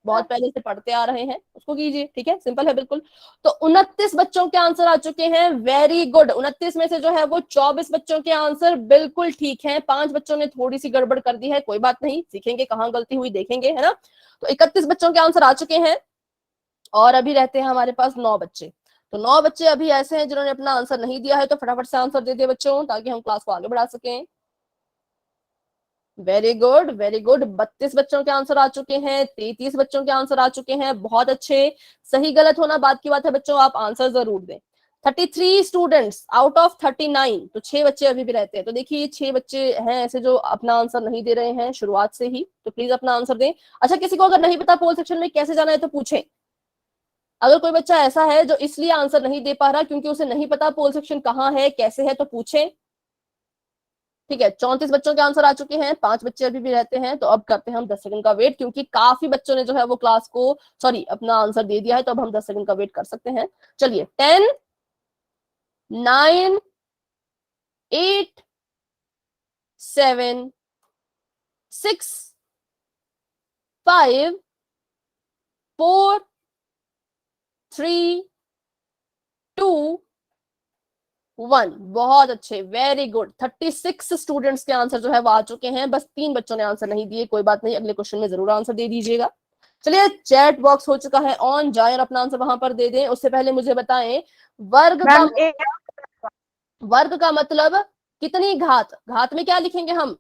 A: बहुत पहले से पढ़ते आ रहे हैं, उसको कीजिए, ठीक है, सिंपल है बिल्कुल। तो 29 बच्चों के आंसर आ चुके हैं, वेरी गुड। 29 में से जो है वो 24 बच्चों के आंसर बिल्कुल ठीक है, 5 बच्चों ने थोड़ी सी गड़बड़ कर दी है, कोई बात नहीं, सीखेंगे कहाँ गलती हुई देखेंगे, है ना। तो 31 बच्चों के आंसर आ चुके हैं, और अभी रहते हैं हमारे पास 9 बच्चे। तो 9 बच्चे अभी ऐसे हैं जिन्होंने अपना आंसर नहीं दिया है, तो फटाफट से आंसर दे दे बच्चों, ताकि हम क्लास को आगे बढ़ा सकें। Very good very good. 32 बच्चों के आंसर आ चुके हैं, 33 बच्चों के आंसर आ चुके हैं, बहुत अच्छे। सही गलत होना बात की बात है बच्चों, आप आंसर जरूर दें। 33 स्टूडेंट्स आउट ऑफ 39, तो 6 बच्चे अभी भी रहते हैं। तो देखिए 6 बच्चे हैं ऐसे जो अपना आंसर नहीं दे रहे हैं शुरुआत से ही, तो प्लीज अपना आंसर दें। अच्छा, किसी को अगर नहीं पता पोल सेक्शन में कैसे जाना है तो पूछें। अगर कोई बच्चा ऐसा है जो इसलिए आंसर नहीं दे पा रहा क्योंकि उसे नहीं पता पोल सेक्शन कहाँ है कैसे है, तो पूछें, ठीक है। 34 बच्चों के आंसर आ चुके हैं, 5 बच्चे अभी भी रहते हैं। तो अब करते हैं हम 10 सेकंड का वेट, क्योंकि काफी बच्चों ने जो है वो क्लास को सॉरी अपना आंसर दे दिया है, तो अब हम 10 सेकंड का वेट कर सकते हैं। चलिए, 10, 9, 8, 7, 6, 5, 4, 3, 2, 1। बहुत अच्छे, वेरी गुड। 36 स्टूडेंट्स के आंसर जो है वो आ चुके हैं, बस 3 बच्चों ने आंसर नहीं दिए, कोई बात नहीं, अगले क्वेश्चन में जरूर आंसर दे दीजिएगा। चलिए, चैट बॉक्स हो चुका है ऑन, जाए और अपना आंसर वहां पर दे दें। उससे पहले मुझे बताएं, वर्ग का
C: मैम एक
A: वर्ग का मतलब कितनी घात, घात में क्या लिखेंगे हम,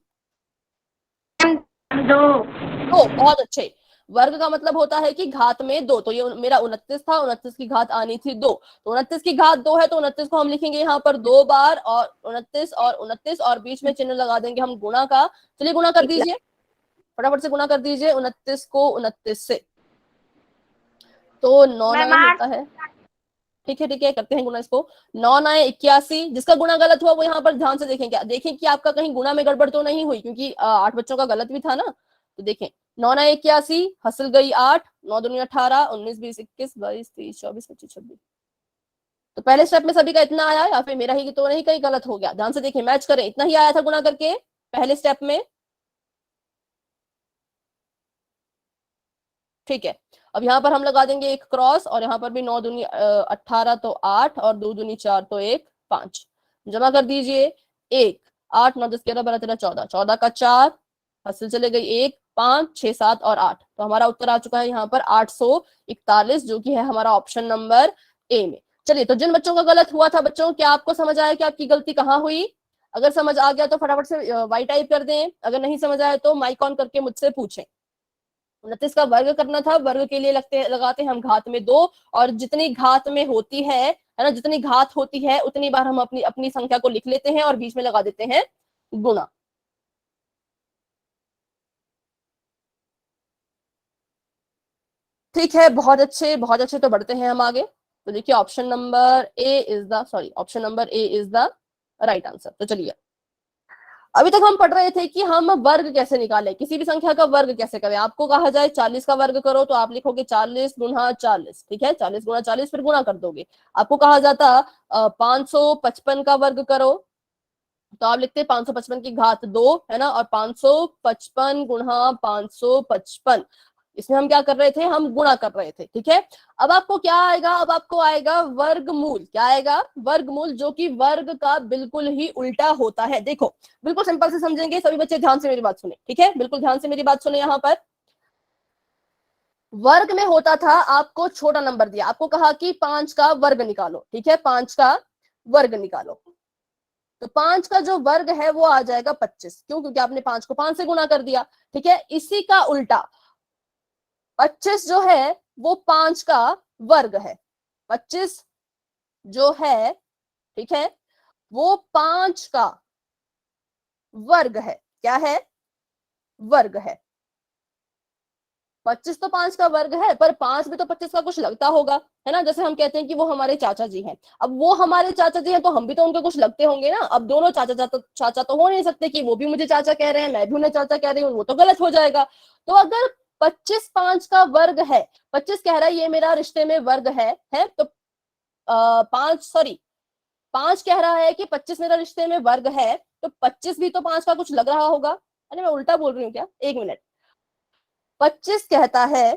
B: दो।
A: तो बहुत अच्छे। वर्ग का मतलब होता है कि घात में 2, तो ये मेरा 29 था, 29 की घात आनी थी 2, तो 29 की घात 2 है, तो 29 को हम लिखेंगे यहाँ पर 2 बार, और 29 और बीच में चिन्ह लगा देंगे हम गुणा का। चलिए गुणा कर दीजिए, फटाफट से गुणा कर दीजिए 29 को 29 से, तो 9 9 होता है। ठीक है, करते हैं गुणा इसको। 9 9 81, जिसका गुणा गलत हुआ वो यहाँ पर ध्यान से देखें, क्या देखें कि आपका कहीं गुणा में गड़बड़ तो नहीं हुई, क्योंकि 8 बच्चों का गलत भी था ना। तो देखें 9 9 81, हंसल गई 8, 9 दूनी 18, 19 20 21 22 23 24 25 26। तो पहले स्टेप में सभी का इतना आया, या फिर मेरा ही तो नहीं कहीं गलत हो गया? ध्यान से देखें, मैच करें, इतना ही आया था गुणा करके पहले स्टेप में। ठीक है, अब यहाँ पर हम लगा देंगे एक क्रॉस, और यहाँ पर भी 9 दूनी 18 तो 8, और 2 दूनी 4 तो 1 5, जमा कर दीजिए। 1 8 9 10 11 12 13 14, 14 का 4, हासिल चले गई 1 5 6 7 और 8, तो हमारा उत्तर आ चुका है यहाँ पर 841, जो कि है हमारा ऑप्शन नंबर ए में। चलिए, तो जिन बच्चों का गलत हुआ था बच्चों, क्या आपको समझ आया कि आपकी गलती कहाँ हुई? अगर समझ आ गया तो फटाफट से वाई टाइप कर दें, अगर नहीं समझ आया तो माइक ऑन करके मुझसे पूछें। 29 का वर्ग करना था, वर्ग के लिए लगाते हैं हम घात में 2, और जितनी घात में होती है ना, जितनी घात होती है उतनी बार हम अपनी अपनी संख्या को लिख लेते हैं और बीच में लगा देते हैं गुणा। ठीक है, बहुत अच्छे बहुत अच्छे, तो बढ़ते हैं हम आगे। तो देखिए option number A is the right answer. तो चलिए, अभी तक हम पढ़ रहे थे कि हम वर्ग कैसे निकालें, किसी भी संख्या का वर्ग कैसे करें। आपको कहा जाए 40 का वर्ग करो, तो आप लिखोगे 40 गुणा 40, ठीक है, 40 गुणा 40, फिर गुणा कर दोगे। आपको कहा जाता 555 का वर्ग करो, तो आप लिखते 555 की घात 2, है ना, और 555 गुणा 555, इसमें हम क्या कर रहे थे, हम गुणा कर रहे थे। ठीक है, अब आपको क्या आएगा, अब आपको आएगा वर्गमूल। क्या आएगा? वर्गमूल, जो कि वर्ग का बिल्कुल ही उल्टा होता है। देखो, बिल्कुल सिंपल से समझेंगे सभी बच्चे, ध्यान से मेरी बात सुने, ठीक है, बिल्कुल ध्यान से मेरी बात सुने। यहाँ पर वर्ग में होता था, आपको छोटा नंबर दिया, आपको कहा कि 5 का वर्ग निकालो, ठीक है, 5 का वर्ग निकालो, तो 5 का जो वर्ग है वो आ जाएगा 25। क्यों? क्योंकि आपने 5 को 5 से गुणा कर दिया। ठीक है, इसी का उल्टा 25 जो है वो 5 का वर्ग है। 25 जो है, ठीक है, वो 5 का वर्ग है। क्या है? वर्ग है। 25 तो 5 का वर्ग है, पर 5 भी तो 25 का कुछ लगता होगा, है ना। जैसे हम कहते हैं कि वो हमारे चाचा जी हैं, अब वो हमारे चाचा जी हैं तो हम भी तो उनके कुछ लगते होंगे ना। अब दोनों चाचा तो हो नहीं सकते कि वो भी मुझे चाचा कह रहे हैं, मैं भी उन्हें चाचा कह रही हूँ, वो तो गलत हो जाएगा। तो अगर 25 5 का वर्ग है, 25 कह रहा है ये मेरा रिश्ते में वर्ग है तो 5 कह रहा है कि 25 मेरा रिश्ते में वर्ग है, तो 25 भी तो 5 का कुछ लग रहा होगा। अरे मैं उल्टा बोल रही हूँ क्या? एक मिनट। 25 कहता है,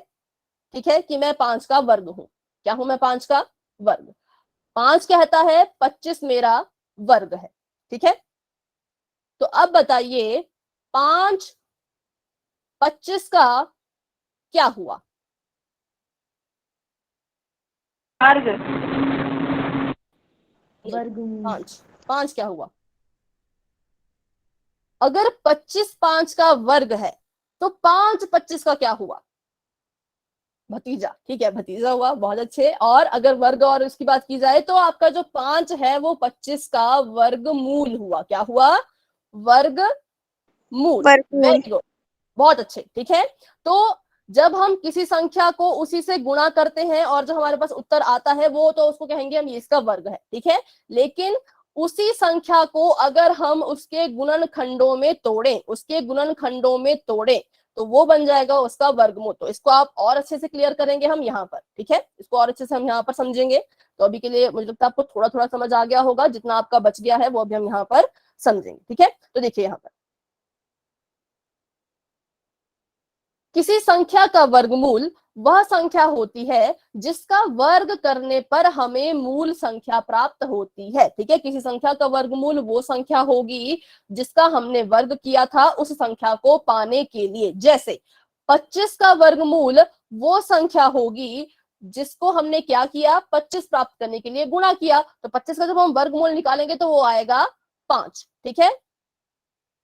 A: ठीक है, कि मैं 5 का वर्ग हूं। क्या हूं मैं? 5 का वर्ग। 5 कहता है 25 मेरा वर्ग है। ठीक है, तो अब बताइए 5 25 का क्या हुआ?
B: वर्ग।
A: 5 5 क्या हुआ? अगर 25 5 का वर्ग है तो 5 25 का क्या हुआ? भतीजा। ठीक है, भतीजा हुआ, बहुत अच्छे। और अगर वर्ग और उसकी बात की जाए तो आपका जो 5 है वो 25 का वर्गमूल हुआ। क्या हुआ? वर्गमूल।
C: वर्गमूल।
A: वेरी गुड, बहुत अच्छे। ठीक है, तो जब हम किसी संख्या को उसी से गुणा करते हैं और जो हमारे पास उत्तर आता है वो तो उसको कहेंगे हम ये इसका वर्ग है। ठीक है, लेकिन उसी संख्या को अगर हम उसके गुणनखंडों में तोड़ें, तो वो बन जाएगा उसका वर्गमूल। तो इसको आप और अच्छे से क्लियर करेंगे हम यहाँ पर। ठीक है, इसको और अच्छे से हम यहाँ पर समझेंगे। तो अभी के लिए मुझे लगता है आपको थोड़ा थोड़ा समझ आ गया होगा, जितना आपका बच गया है वो अभी हम यहाँ पर समझेंगे। ठीक है, तो देखिए यहाँ पर किसी संख्या का वर्गमूल वह संख्या होती है जिसका वर्ग करने पर हमें मूल संख्या प्राप्त होती है। ठीक है, किसी संख्या का वर्गमूल वो संख्या होगी जिसका हमने वर्ग किया था उस संख्या को पाने के लिए। जैसे 25 का वर्गमूल वो संख्या होगी जिसको हमने क्या किया, 25 प्राप्त करने के लिए गुणा किया। तो 25 का जब हम वर्गमूल निकालेंगे तो वो आएगा 5। ठीक है,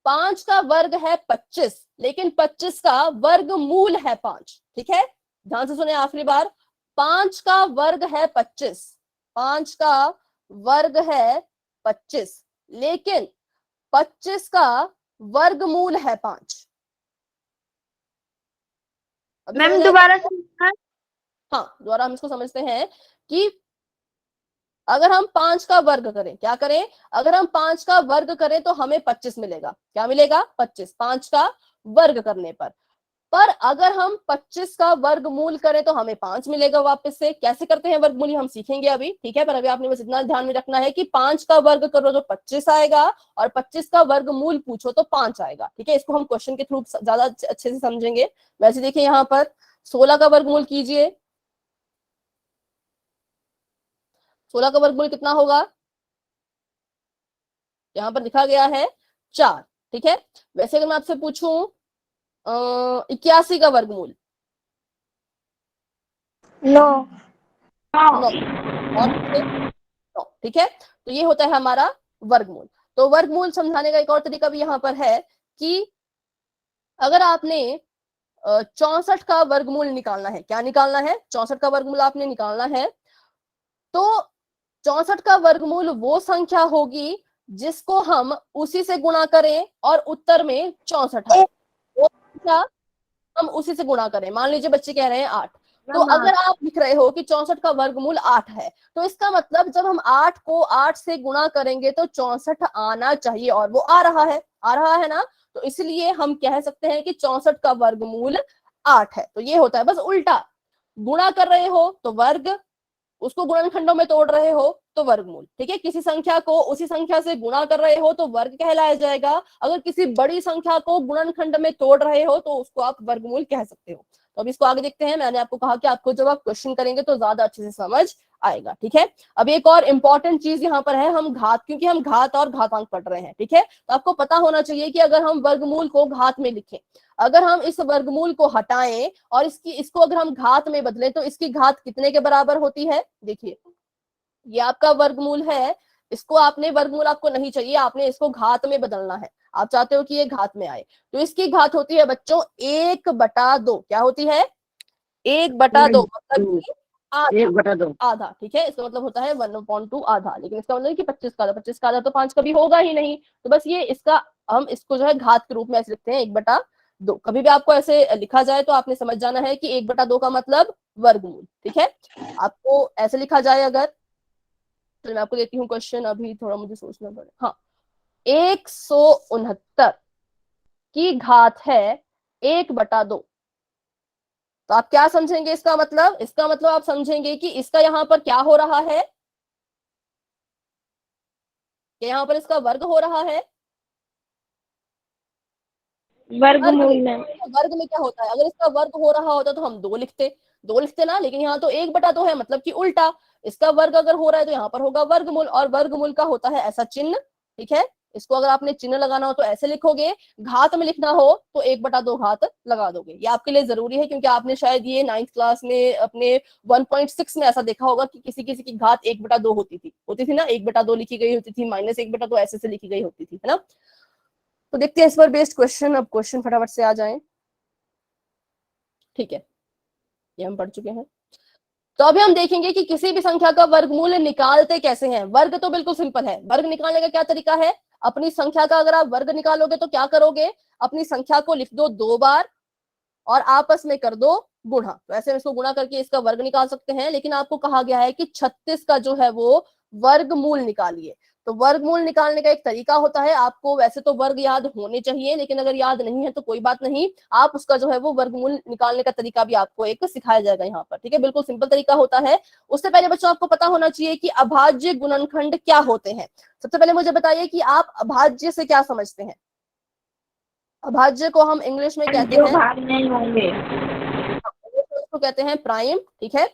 A: 5 का वर्ग है 25, लेकिन 25 का वर्गमूल है 5। ठीक है, ध्यान से सुने आखिरी बार, 5 का वर्ग है 25, 5 का वर्ग है 25, लेकिन 25 का वर्गमूल है 5।
C: मैम दोबारा समझना।
A: हाँ, दोबारा हम इसको समझते हैं कि अगर हम 5 का वर्ग करें, क्या करें, अगर हम 5 का वर्ग करें तो हमें 25 मिलेगा। क्या मिलेगा? 25, 5 का वर्ग करने पर अगर हम 25 का वर्गमूल करें तो हमें 5 मिलेगा वापस से। कैसे करते हैं वर्गमूल हम सीखेंगे अभी, ठीक है, पर अभी आपने बस इतना ध्यान में रखना है कि 5 का वर्ग करो तो 25 आएगा और 25 का वर्गमूल पूछो तो 5 आएगा। ठीक है, इसको हम क्वेश्चन के थ्रू ज्यादा अच्छे से समझेंगे। वैसे देखिए यहाँ पर 16 का वर्गमूल कीजिए, 16 का वर्गमूल कितना होगा, यहाँ पर लिखा गया है 4। ठीक है, वैसे अगर मैं आपसे पूछूं 81 का वर्गमूल,
C: 9।
A: 9। ठीक है, तो ये होता है हमारा वर्गमूल। तो वर्गमूल समझाने का एक और तरीका भी यहाँ पर है कि अगर आपने 64 का वर्गमूल निकालना है, क्या निकालना है, 64 का वर्गमूल आपने निकालना है, तो 64 का वर्गमूल वो संख्या होगी जिसको हम उसी से गुणा करें और उत्तर में 64 आए। वो संख्या हम उसी से गुणा करें। मान लीजिए बच्चे कह रहे हैं 8, तो अगर आप लिख रहे हो कि 64 का वर्गमूल 8 है, तो इसका मतलब जब हम 8 को 8 से गुणा करेंगे तो 64 आना चाहिए, और वो आ रहा है, आ रहा है ना। तो इसलिए हम कह सकते हैं कि 64 का वर्गमूल 8 है। तो ये होता है, बस उल्टा, गुणा कर रहे हो तो वर्ग, उसको गुणनखंडों में तोड़ रहे हो तो वर्गमूल। ठीक है, किसी संख्या को उसी संख्या से गुणा कर रहे हो तो वर्ग कहलाया जाएगा, अगर किसी बड़ी संख्या को गुणनखंड में तोड़ रहे हो तो उसको आप वर्गमूल कह सकते हो। तो अब इसको आगे देखते हैं। मैंने आपको कहा कि आपको जब आप क्वेश्चन करेंगे तो ज्यादा अच्छे से समझ आएगा। ठीक है, अब एक और इंपॉर्टेंट चीज यहाँ पर है, हम घात, क्योंकि हम घात और घातांक पढ़ रहे हैं, ठीक है, तो आपको पता होना चाहिए कि अगर हम वर्गमूल को घात में लिखें, अगर हम इस वर्गमूल को हटाएं और इसको अगर हम घात में बदलें तो इसकी घात कितने के बराबर होती है। देखिए, ये आपका वर्गमूल है, इसको आपने, वर्गमूल आपको नहीं चाहिए, आपने इसको घात में बदलना है। आप चाहते हो कि ये घात में आए, तो इसकी घात होती है बच्चों 1/2। क्या होती है? 1/2, मतलब कि आधा,
B: 1/2।
A: आधा। ठीक है, इसका मतलब होता है 1/2 आधा, लेकिन इसका मतलब है कि 25 का आधा, 25 का आधा तो 5 कभी होगा ही नहीं। तो बस ये इसका, हम इसको जो है घात के रूप में ऐसे लिखते हैं 1/2। कभी भी आपको ऐसे लिखा जाए तो आपने समझ जाना है कि 1/2 का मतलब वर्गमूल। ठीक है, आपको ऐसे लिखा जाए अगर, तो मैं आपको देती हूँ क्वेश्चन, अभी थोड़ा मुझे सोचना पड़े। हाँ, 169 की घात है 1/2। तो आप क्या समझेंगे इसका मतलब? इसका मतलब आप समझेंगे कि इसका यहाँ पर क्या हो रहा है, कि यहाँ पर इसका वर्ग हो रहा है।
C: वर्गमूल में
A: वर्ग में क्या होता है, अगर इसका वर्ग हो रहा होता तो हम 2 लिखते, 2 लिखते ना, लेकिन यहाँ तो 1/2 है, मतलब कि उल्टा, इसका वर्ग अगर हो रहा है तो यहाँ पर होगा वर्गमूल, और वर्गमूल का होता है ऐसा चिन्ह। ठीक है, इसको अगर आपने चिन्ह लगाना हो तो ऐसे लिखोगे, घात में लिखना हो तो 1/2 घात लगा दोगे। ये आपके लिए जरूरी है, क्योंकि आपने शायद ये 9th क्लास में अपने 1.6 में ऐसा देखा होगा कि किसी किसी की घात 1/2 होती थी ना, 1/2 लिखी गई होती थी, -1/2 ऐसे से लिखी गई होती थी, है ना। तो देखते हैं इस पर बेस्ड क्वेश्चन, अब क्वेश्चन फटाफट से आ जाएं। ठीक है, ये हम पढ़ चुके हैं। तो अभी हम देखेंगे कि किसी भी संख्या का वर्गमूल निकालते कैसे हैं। वर्ग तो बिल्कुल सिंपल है, वर्ग निकालने का क्या तरीका है, अपनी संख्या का अगर आप वर्ग निकालोगे तो क्या करोगे, अपनी संख्या को लिख दो 2 बार और आपस में कर दो गुणा। तो ऐसे में इसको गुणा करके इसका वर्ग निकाल सकते हैं, लेकिन आपको कहा गया है कि 36 का जो है वो वर्गमूल निकालिए। तो वर्गमूल निकालने का एक तरीका होता है, आपको वैसे तो वर्ग याद होने चाहिए, लेकिन अगर याद नहीं है तो कोई बात नहीं, आप उसका जो है वो वर्गमूल निकालने का तरीका भी आपको एक सिखाया जाएगा यहाँ पर। ठीक है, बिल्कुल सिंपल तरीका होता है। उससे पहले बच्चों आपको पता होना चाहिए कि अभाज्य गुणनखंड क्या होते हैं। सबसे पहले मुझे बताइए कि आप अभाज्य से क्या समझते हैं। अभाज्य को हम इंग्लिश में कहते
C: जो
A: हैं,
C: भाग नहीं होंगे,
A: इसको कहते हैं प्राइम। ठीक है,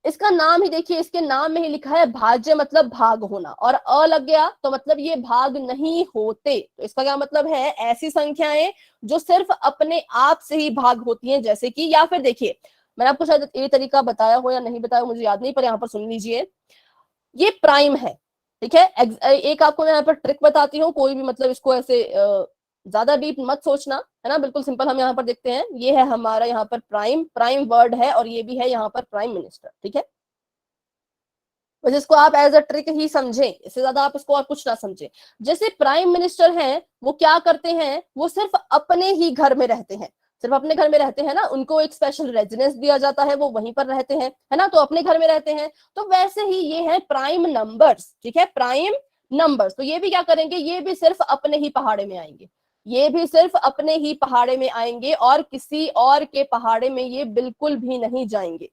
A: इसका नाम ही देखिए, इसके नाम में ही लिखा है भाज्य, मतलब भाग होना, और अ लग गया तो मतलब ये भाग नहीं होते। तो इसका क्या मतलब है, ऐसी संख्याएं जो सिर्फ अपने आप से ही भाग होती हैं, जैसे कि, या फिर देखिए, मैंने आपको शायद ये तरीका बताया हो या नहीं बताया हो मुझे याद नहीं, पर यहाँ पर सुन लीजिए, ये प्राइम है। ठीक है, एक आपको मैं यहाँ पर ट्रिक बताती हूँ, कोई भी मतलब इसको ऐसे ज्यादा डीप मत सोचना, है ना, बिल्कुल सिंपल। हम यहाँ पर देखते हैं, ये है हमारा यहाँ पर प्राइम, प्राइम वर्ड है, और ये भी है यहाँ पर प्राइम मिनिस्टर, ठीक है। तो जिसको आप एज अ ट्रिक ही समझें, इससे ज्यादा आप इसको और कुछ ना समझें। जैसे प्राइम मिनिस्टर हैं, वो क्या करते हैं, वो सिर्फ अपने ही घर में रहते हैं, सिर्फ अपने घर में रहते हैं ना, उनको एक स्पेशल रेजिडेंस दिया जाता है, वो वहीं पर रहते हैं, है ना, तो अपने घर में रहते हैं। तो वैसे ही ये है प्राइम नंबर्स, ठीक है, प्राइम नंबर्स। तो ये भी क्या करेंगे, ये भी सिर्फ अपने ही पहाड़े में आएंगे, ये भी सिर्फ अपने ही पहाड़े में आएंगे, और किसी और के पहाड़े में ये बिल्कुल भी नहीं जाएंगे,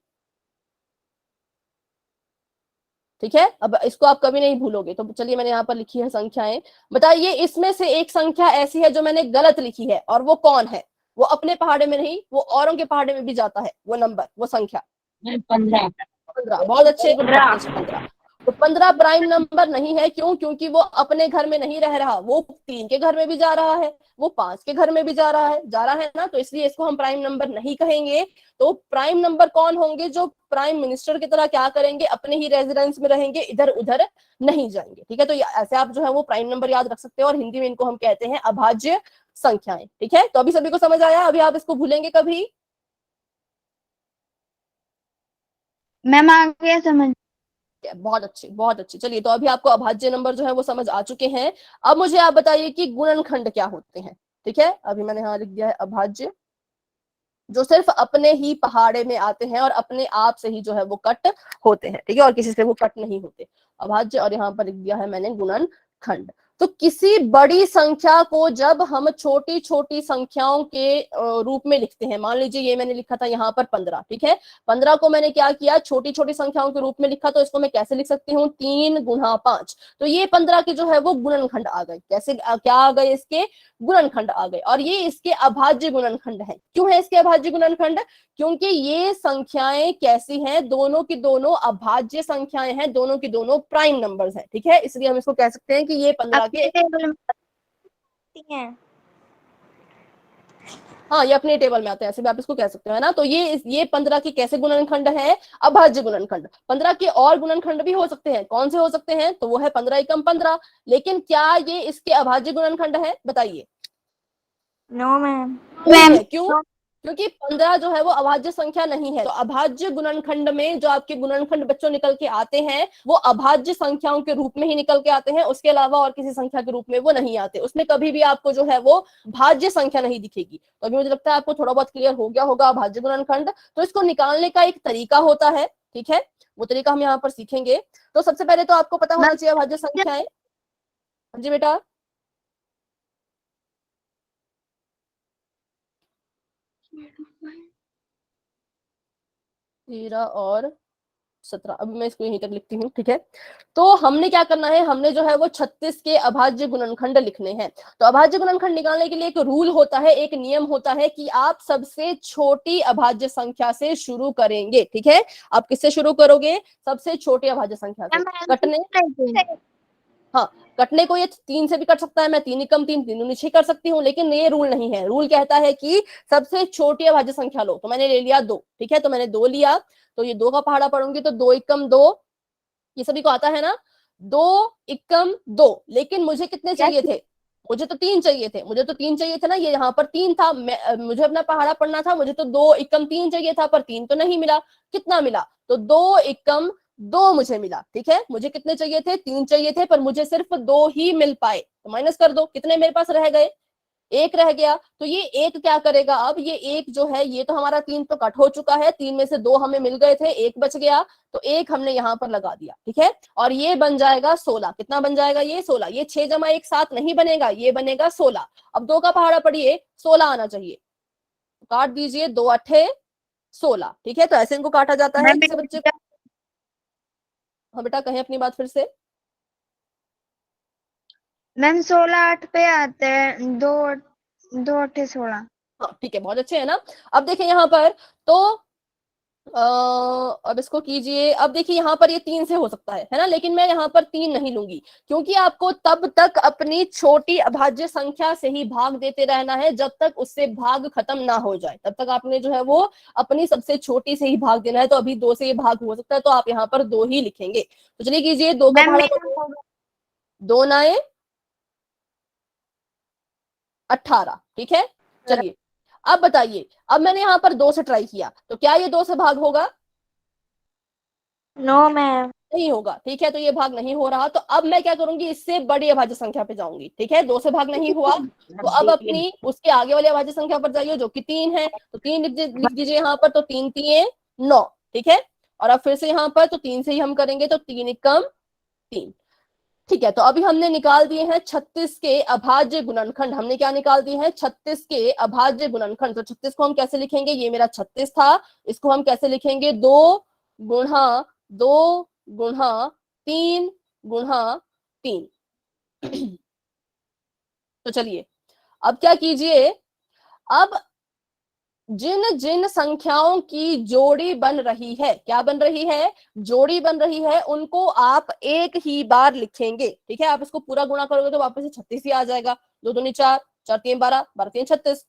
A: ठीक है। अब इसको आप कभी नहीं भूलोगे। तो चलिए, मैंने यहाँ पर लिखी है संख्याएं, बताइए इसमें से एक संख्या ऐसी है जो मैंने गलत लिखी है, और वो कौन है, वो अपने पहाड़े में नहीं, वो औरों के पहाड़े में भी जाता है, वो नंबर, वो संख्या।
B: 15।
A: 15, बहुत अच्छे,
B: 15।
A: 15। तो 15 प्राइम नंबर नहीं है, क्यों, क्योंकि वो अपने घर में नहीं रह रहा, वो 3 के घर में भी जा रहा है, वो 5 के घर में भी जा रहा है ना, तो इसलिए इसको हम प्राइम नंबर नहीं कहेंगे। तो प्राइम नंबर कौन होंगे, जो प्राइम मिनिस्टर की तरह क्या करेंगे, अपने ही रेजिडेंस में रहेंगे, इधर उधर नहीं जाएंगे, ठीक है। तो ऐसे आप जो है वो प्राइम नंबर याद रख सकते हो, और हिंदी में इनको हम कहते हैं अभाज्य संख्याएं, ठीक है। तो अभी सभी को समझ आया, अभी आप इसको भूलेंगे कभी?
C: मैम आ गया समझ।
A: बहुत अच्छी, बहुत अच्छी। चलिए, तो अभी आपको अभाज्य नंबर जो है वो समझ आ चुके हैं। अब मुझे आप बताइए कि गुणनखंड क्या होते हैं, ठीक है। अभी मैंने यहाँ लिख दिया है अभाज्य, जो सिर्फ अपने ही पहाड़े में आते हैं और अपने आप से ही जो है वो कट होते हैं, ठीक है, और किसी से वो कट नहीं होते, अभाज्य। और यहाँ पर लिख दिया है मैंने गुणनखंड। तो किसी बड़ी संख्या को जब हम छोटी छोटी संख्याओं के रूप में लिखते हैं, मान लीजिए ये मैंने लिखा था यहाँ पर 15, ठीक है, 15 को मैंने क्या किया, छोटी छोटी संख्याओं के रूप में लिखा, तो इसको मैं कैसे लिख सकती हूँ, 3 गुना 5। तो ये 15 के जो है वो गुणनखंड आ गए, कैसे, क्या आ गए, इसके गुणनखंड आ गए, और ये इसके अभाज्य गुणनखंड है। क्यों है इसके अभाज्य गुणनखंड, क्योंकि ये संख्याएं कैसी हैं, दोनों की दोनों अभाज्य संख्याएं हैं, दोनों की दोनों प्राइम नंबर्स हैं, ठीक है। इसलिए हम इसको कह सकते हैं कि ये 15 के,
C: टेबल में हैं।
A: हाँ, ये अपने टेबल में आते हैं, ऐसे भी आप इसको कह सकते हो, है ना। तो ये 15 की कैसे गुणनखंड है, अभाज्य गुणनखंड। 15 के और गुणनखंड भी हो सकते हैं, कौन से हो सकते हैं, तो वो है 15 एकम 15। लेकिन क्या ये इसके अभाज्य गुणनखंड है, बताइए?
C: No ma'am.
A: नहीं है, क्यों, क्योंकि 15 जो है वो अभाज्य संख्या नहीं है। तो अभाज्य गुणनखंड में जो आपके गुणनखंड बच्चों निकल के आते हैं, वो अभाज्य संख्याओं के रूप में ही निकल के आते हैं, उसके अलावा और किसी संख्या के रूप में वो नहीं आते, उसमें कभी भी आपको जो है वो भाज्य संख्या नहीं दिखेगी। तो अभी मुझे लगता है आपको थोड़ा बहुत क्लियर हो गया होगा अभाज्य गुणनखंड। तो इसको निकालने का एक तरीका होता है, ठीक है, वो तरीका हम यहाँ पर सीखेंगे। तो सबसे पहले तो आपको पता होना चाहिए अभाज्य संख्याएं। जी बेटा, 13 और 17, अभी मैं इसको यहीं तक लिखती हूँ, ठीक है। तो हमने क्या करना है, हमने जो है वो 36 के अभाज्य गुणनखंड लिखने हैं। तो अभाज्य गुणनखंड निकालने के लिए एक रूल होता है, एक नियम होता है कि आप सबसे छोटी अभाज्य संख्या से शुरू करेंगे, ठीक है। आप किससे शुरू करोगे, सबसे छोटी अभाज्य संख्या से। कटने, हाँ, कटने को ये 3 से भी कट सकता है, मैं 3 एकम 3, 3 दूनी 6 कर सकती हूँ, लेकिन ये रूल नहीं है। रूल कहता है कि सबसे छोटी अभाज्य संख्या लो। तो मैंने ले लिया 2, ठीक है, तो मैंने 2 लिया, तो ये 2 का पहाड़ा पढ़ूंगी, तो 2 एकम 2, ये सभी को आता है ना, 2 एकम 2। लेकिन मुझे कितने चाहिए थे, मुझे तो 3 चाहिए थे, मुझे तो 3 चाहिए थे ना, ये यहाँ पर 3 था, मुझे अपना पहाड़ा पढ़ना था, मुझे तो 2 एकम 3 चाहिए था, पर 3 तो नहीं मिला। कितना मिला, तो 2 एकम 2 मुझे मिला, ठीक है। मुझे कितने चाहिए थे, 3 चाहिए थे, पर मुझे सिर्फ 2 ही मिल पाए। तो माइनस कर दो, कितने मेरे पास रह गए, 1 रह गया। तो ये 1 क्या करेगा, अब ये 1 जो है, ये तो हमारा 3 तो कट हो चुका है, 3 में से 2 हमें मिल गए थे, 1 बच गया, तो 1 हमने यहाँ पर लगा दिया, ठीक है। और ये बन जाएगा 16। कितना बन जाएगा, ये 16। ये 6 जमा 1 7 नहीं बनेगा, ये बनेगा 16। अब 2 का पहाड़ा पढ़िए, 16 आना चाहिए, काट दीजिए, 2 अट्ठे 16, ठीक है। तो ऐसे इनको काटा जाता है किसी बच्चे को। हाँ बेटा, कहें अपनी बात फिर से।
C: मैम 16 8 पे आते हैं, 2 2 8 16।
A: हाँ ठीक है, बहुत अच्छे है ना। अब देखिए यहाँ पर, तो अब इसको कीजिए। अब देखिए यहाँ पर ये 3 से हो सकता है ना, लेकिन मैं यहाँ पर 3 नहीं लूंगी, क्योंकि आपको तब तक अपनी छोटी अभाज्य संख्या से ही भाग देते रहना है जब तक उससे भाग खत्म ना हो जाए, तब तक आपने जो है वो अपनी सबसे छोटी से ही भाग देना है। तो अभी 2 से ये भाग हो सकता है, तो आप यहाँ पर 2 ही लिखेंगे। तो चलिए कीजिए, 2 का
C: मैम
A: भाड़ा 2 9 18, ठीक है। चलिए अब बताइए, अब मैंने यहाँ पर 2 से ट्राई किया तो क्या ये 2 से भाग होगा?
C: No ma'am.
A: नहीं होगा, ठीक है, तो ये भाग नहीं हो रहा। तो अब मैं क्या करूंगी, इससे बड़ी अभाज्य संख्या पे जाऊंगी, ठीक है। 2 से भाग नहीं हुआ तो अब अपनी उसके आगे वाली अभाज्य संख्या पर जाइए जो कि 3 है, तो 3 लिख दीजिए यहाँ पर, तो 3 3 9, ठीक है। और अब फिर से यहाँ पर तो 3 से ही हम करेंगे, तो 3 एकम 3, ठीक है। तो अभी हमने निकाल दिए हैं 36 के अभाज्य गुणनखंड। हमने क्या निकाल दिए हैं? 36 के अभाज्य गुणनखंड। तो 36 को हम कैसे लिखेंगे? ये मेरा 36 था, इसको हम कैसे लिखेंगे? 2 गुणा 2 गुणा 3 गुणा 3। तो चलिए अब क्या कीजिए, अब जिन जिन संख्याओं की जोड़ी बन रही है, क्या बन रही है? जोड़ी बन रही है, उनको आप एक ही बार लिखेंगे, ठीक है। आप इसको पूरा गुणा करोगे तो वापस से 36 ही आ जाएगा। 2 दूनी 4, 4 3 12, 12 3 36,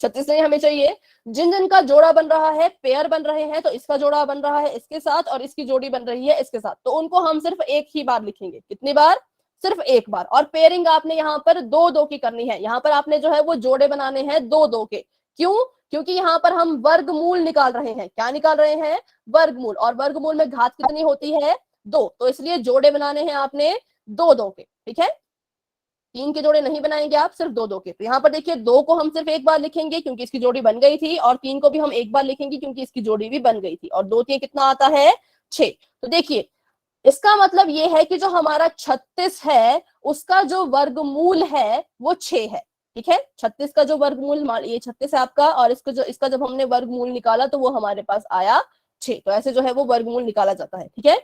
A: 36 नहीं हमें चाहिए। जिन जिन का जोड़ा बन रहा है, पेयर बन रहे हैं, तो इसका जोड़ा बन रहा है इसके साथ और इसकी जोड़ी बन रही है इसके साथ, तो उनको हम सिर्फ एक ही बार लिखेंगे। कितनी बार? सिर्फ एक बार। और पेयरिंग आपने यहाँ पर 2 2 की करनी है। यहाँ पर आपने जो है वो जोड़े बनाने हैं 2 2 के। क्यों? क्योंकि यहाँ पर हम वर्गमूल निकाल रहे हैं। क्या निकाल रहे हैं? वर्गमूल। और वर्गमूल में घात कितनी होती है? 2, तो इसलिए जोड़े बनाने हैं आपने 2 2 के, ठीक है। 3 के जोड़े नहीं बनाएंगे आप, सिर्फ 2 2 के। तो यहाँ पर देखिए 2 को हम सिर्फ एक बार लिखेंगे क्योंकि इसकी जोड़ी बन गई थी, और 3 को भी हम एक बार लिखेंगे क्योंकि इसकी जोड़ी भी बन गई थी। और 2 3 कितना आता है? 6। तो देखिए इसका मतलब ये है कि जो हमारा 36 है उसका जो वर्गमूल है वो 6 है, ठीक है। 36 का जो वर्गमूल, ये 36 है आपका, और इसका जब हमने वर्गमूल निकाला तो वो हमारे पास आया 6। तो ऐसे जो है वो वर्गमूल निकाला जाता है, ठीक है।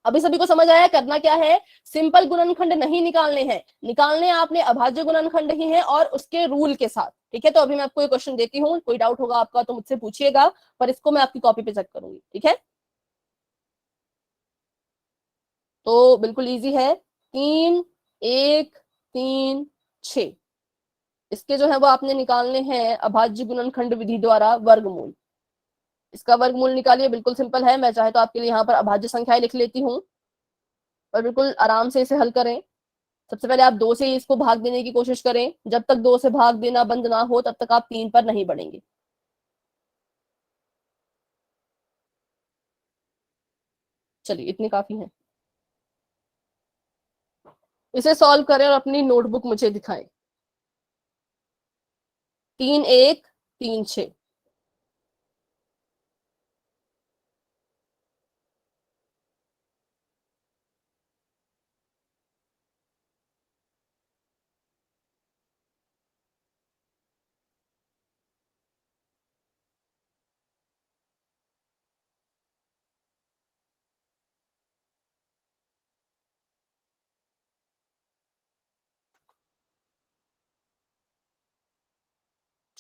A: अभी सभी को समझ आया करना क्या है? सिंपल गुणनखंड नहीं निकालने हैं, निकालने आपने अभाज्य गुणनखंड ही है और उसके रूल के साथ, ठीक है। तो अभी मैं आपको एक क्वेश्चन देती हूँ, कोई डाउट होगा आपका तो मुझसे पूछिएगा, पर इसको मैं आपकी कॉपी पे चेक करूंगी, ठीक है। तो बिल्कुल इजी है। 3 1 3 6, इसके जो है वो आपने निकालने हैं अभाज्य गुणनखंड विधि द्वारा वर्गमूल। इसका वर्गमूल निकालिए, बिल्कुल सिंपल है। मैं चाहे तो आपके लिए यहाँ पर अभाज्य संख्याएं लिख लेती हूँ, और बिल्कुल आराम से इसे हल करें। सबसे पहले आप 2 से ही इसको भाग देने की कोशिश करें। जब तक 2 से भाग देना बंद ना हो तब तक आप 3 पर नहीं बढ़ेंगे। चलिए इतनी काफी है। इसे सॉल्व करें और अपनी नोटबुक मुझे दिखाएं। 3 1 3 6,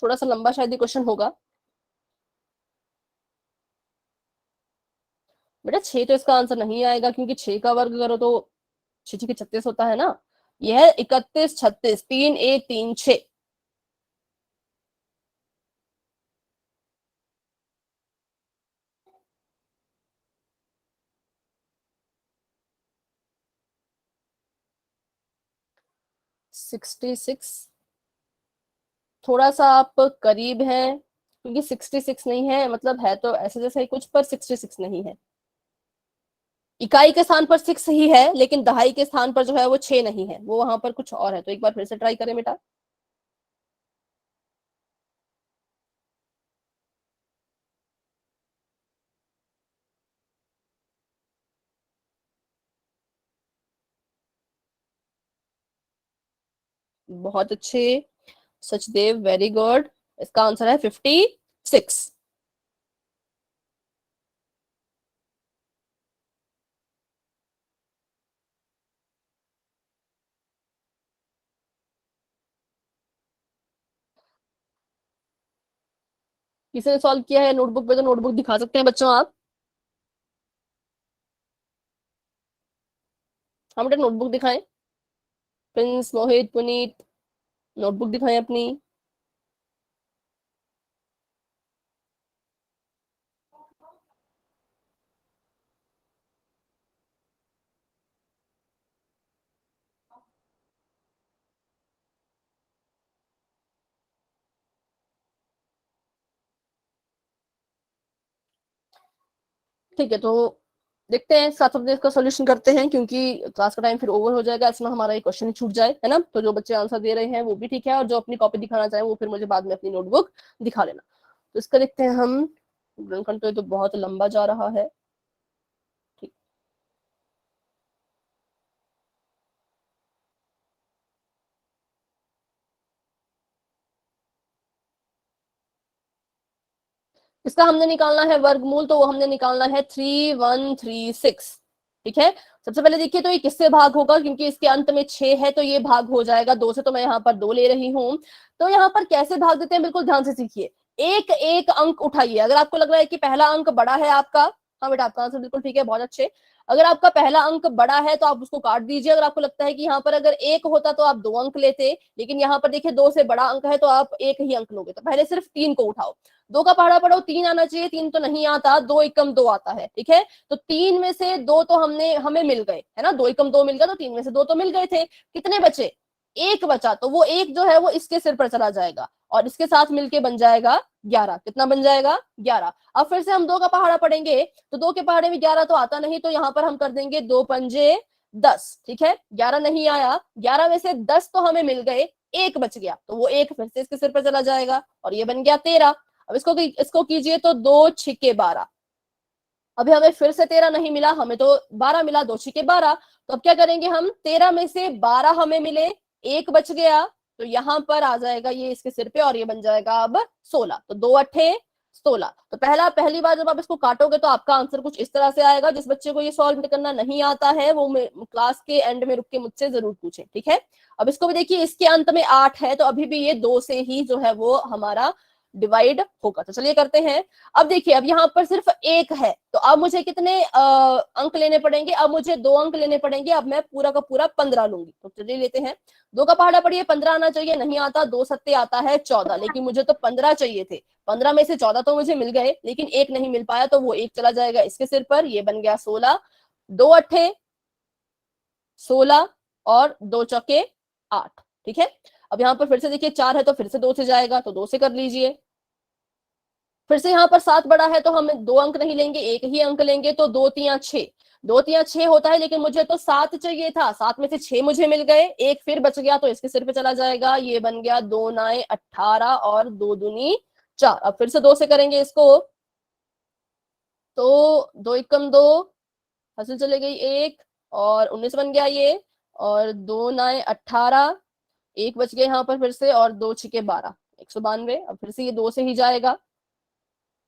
A: थोड़ा सा लंबा शायद ये क्वेश्चन होगा। बेटा 6 तो इसका आंसर नहीं आएगा, क्योंकि 6 का वर्ग करो तो 6 6 के 36 होता है ना। यह है 31 36, 3 1 3 6। 66, थोड़ा सा आप करीब हैं, क्योंकि 66 नहीं है, मतलब है तो ऐसे जैसे ही कुछ, पर 66 नहीं है। इकाई के स्थान पर 6 ही है, लेकिन दहाई के स्थान पर जो है वो 6 नहीं है, वो वहां पर कुछ और है। तो एक बार फिर से ट्राई करें बेटा। बहुत अच्छे सचदेव, वेरी गुड। इसका आंसर है 56। किसी ने सॉल्व किया है नोटबुक पे? तो नोटबुक दिखा सकते हैं बच्चों आप। हम बेटा नोटबुक दिखाएं। प्रिंस, मोहित, पुनीत, नोटबुक दिखाएं अपनी। ठीक है, तो देखते हैं, साथ अपने इसका सोल्यूशन करते हैं, क्योंकि क्लास का टाइम फिर ओवर हो जाएगा, इसमें हमारा एक क्वेश्चन ही छूट जाए, है ना। तो जो बच्चे आंसर दे रहे हैं वो भी ठीक है, और जो अपनी कॉपी दिखाना चाहे वो फिर मुझे बाद में अपनी नोटबुक दिखा लेना। तो इसका देखते हैं हम, गुणनखंड तो ये तो बहुत लंबा जा रहा है। ठीक, इसका हमने निकालना है वर्गमूल, तो वो हमने निकालना है 3136। ठीक है, सबसे पहले देखिए, तो ये किससे भाग होगा, क्योंकि इसके अंत में 6 है, तो ये भाग हो जाएगा 2 से, तो मैं यहाँ पर 2 ले रही हूँ। तो यहाँ पर कैसे भाग देते हैं, बिल्कुल ध्यान से सीखिए। एक एक अंक उठाइए, अगर आपको लग रहा है कि पहला अंक बड़ा है आपका, हाँ बेटा आपका आंसर बिल्कुल ठीक है, बहुत अच्छे। अगर आपका पहला अंक बड़ा है तो आप उसको काट दीजिए। अगर आपको लगता है कि यहाँ पर अगर 1 होता तो आप 2 अंक लेते, लेकिन यहाँ पर देखिए 2 से बड़ा अंक है तो आप 1 ही अंक लोगे। तो पहले सिर्फ 3 को उठाओ, 2 का पहाड़ा पढ़ो, 3 आना चाहिए, 3 तो नहीं आता, 2 एकम 2 आता है। ठीक है, तो 3 में से 2 तो हमें मिल गए, है ना, 2 एकम 2 मिल गया, तो 3 में से 2 तो मिल गए थे। कितने बचे, 1 बचा, तो वो 1 जो है वो इसके सिर पर चला जाएगा और इसके साथ मिलके बन जाएगा 11। कितना बन जाएगा, 11। अब फिर से हम 2 का पहाड़ा पढ़ेंगे, तो 2 के पहाड़े में 11 तो आता नहीं, तो यहाँ पर हम कर देंगे 2 पंजे 10। ठीक है, 11 नहीं आया, 11 में से 10 तो हमें मिल गए, 1 बच गया, तो वो 1 फिर से इसके सिर पर चला जाएगा और ये बन गया 13। अब इसको कीजिए, तो 2 छिके 12। अभी हमें फिर से 13 नहीं मिला, हमें तो 12 मिला, 2 छिके 12। तो अब क्या करेंगे हम, 13 में से 12 हमें मिले, 1 बच गया, तो यहाँ पर आ जाएगा ये इसके सिर पे और ये बन जाएगा अब 16। तो 2 अट्ठे 16। तो पहली बार जब आप इसको काटोगे तो आपका आंसर कुछ इस तरह से आएगा। जिस बच्चे को ये सॉल्व करना नहीं आता है वो क्लास के एंड में रुक के मुझसे जरूर पूछे। ठीक है, अब इसको भी देखिए, इसके अंत में 8 है, तो अभी भी ये 2 से ही जो है वो हमारा डिवाइड होगा। तो चलिए करते हैं। अब देखिए, अब यहाँ पर सिर्फ 1 है, तो अब मुझे कितने अंक लेने पड़ेंगे, अब मुझे 2 अंक लेने पड़ेंगे। अब मैं पूरा का पूरा 15 लूंगी। तो चलिए लेते हैं, 2 का पहाड़ा पढ़िए, 15 आना चाहिए, नहीं आता, 2 सत्ते आता है 14, लेकिन मुझे तो 15 चाहिए थे। 15 में से 14 तो मुझे मिल गए, लेकिन 1 नहीं मिल पाया, तो वो 1 चला जाएगा इसके सिर पर, ये बन गया 16। 2 अट्ठे 16 और 2 चौके 8। ठीक है, अब यहाँ पर फिर से देखिए 4 है, तो फिर से 2 से जाएगा, तो 2 से कर लीजिए। फिर से यहाँ पर 7 बड़ा है, तो हम 2 अंक नहीं लेंगे, 1 ही अंक लेंगे, तो 2 तिया 6। 2 तिया 6 होता है, लेकिन मुझे तो 7 चाहिए था, 7 में से 6 मुझे मिल गए, 1 फिर बच गया, तो इसके सिर पे चला जाएगा, ये बन गया 2 9 18 और 2 दूनी 4। अब फिर से 2 से करेंगे इसको, तो 2 एकम 2, हासिल चले गई 1 और 19 बन गया ये, और 2 9 18, 1 बच गया यहाँ पर फिर से, और 2 छिके 12, 192। अब फिर से ये 2 से ही जाएगा,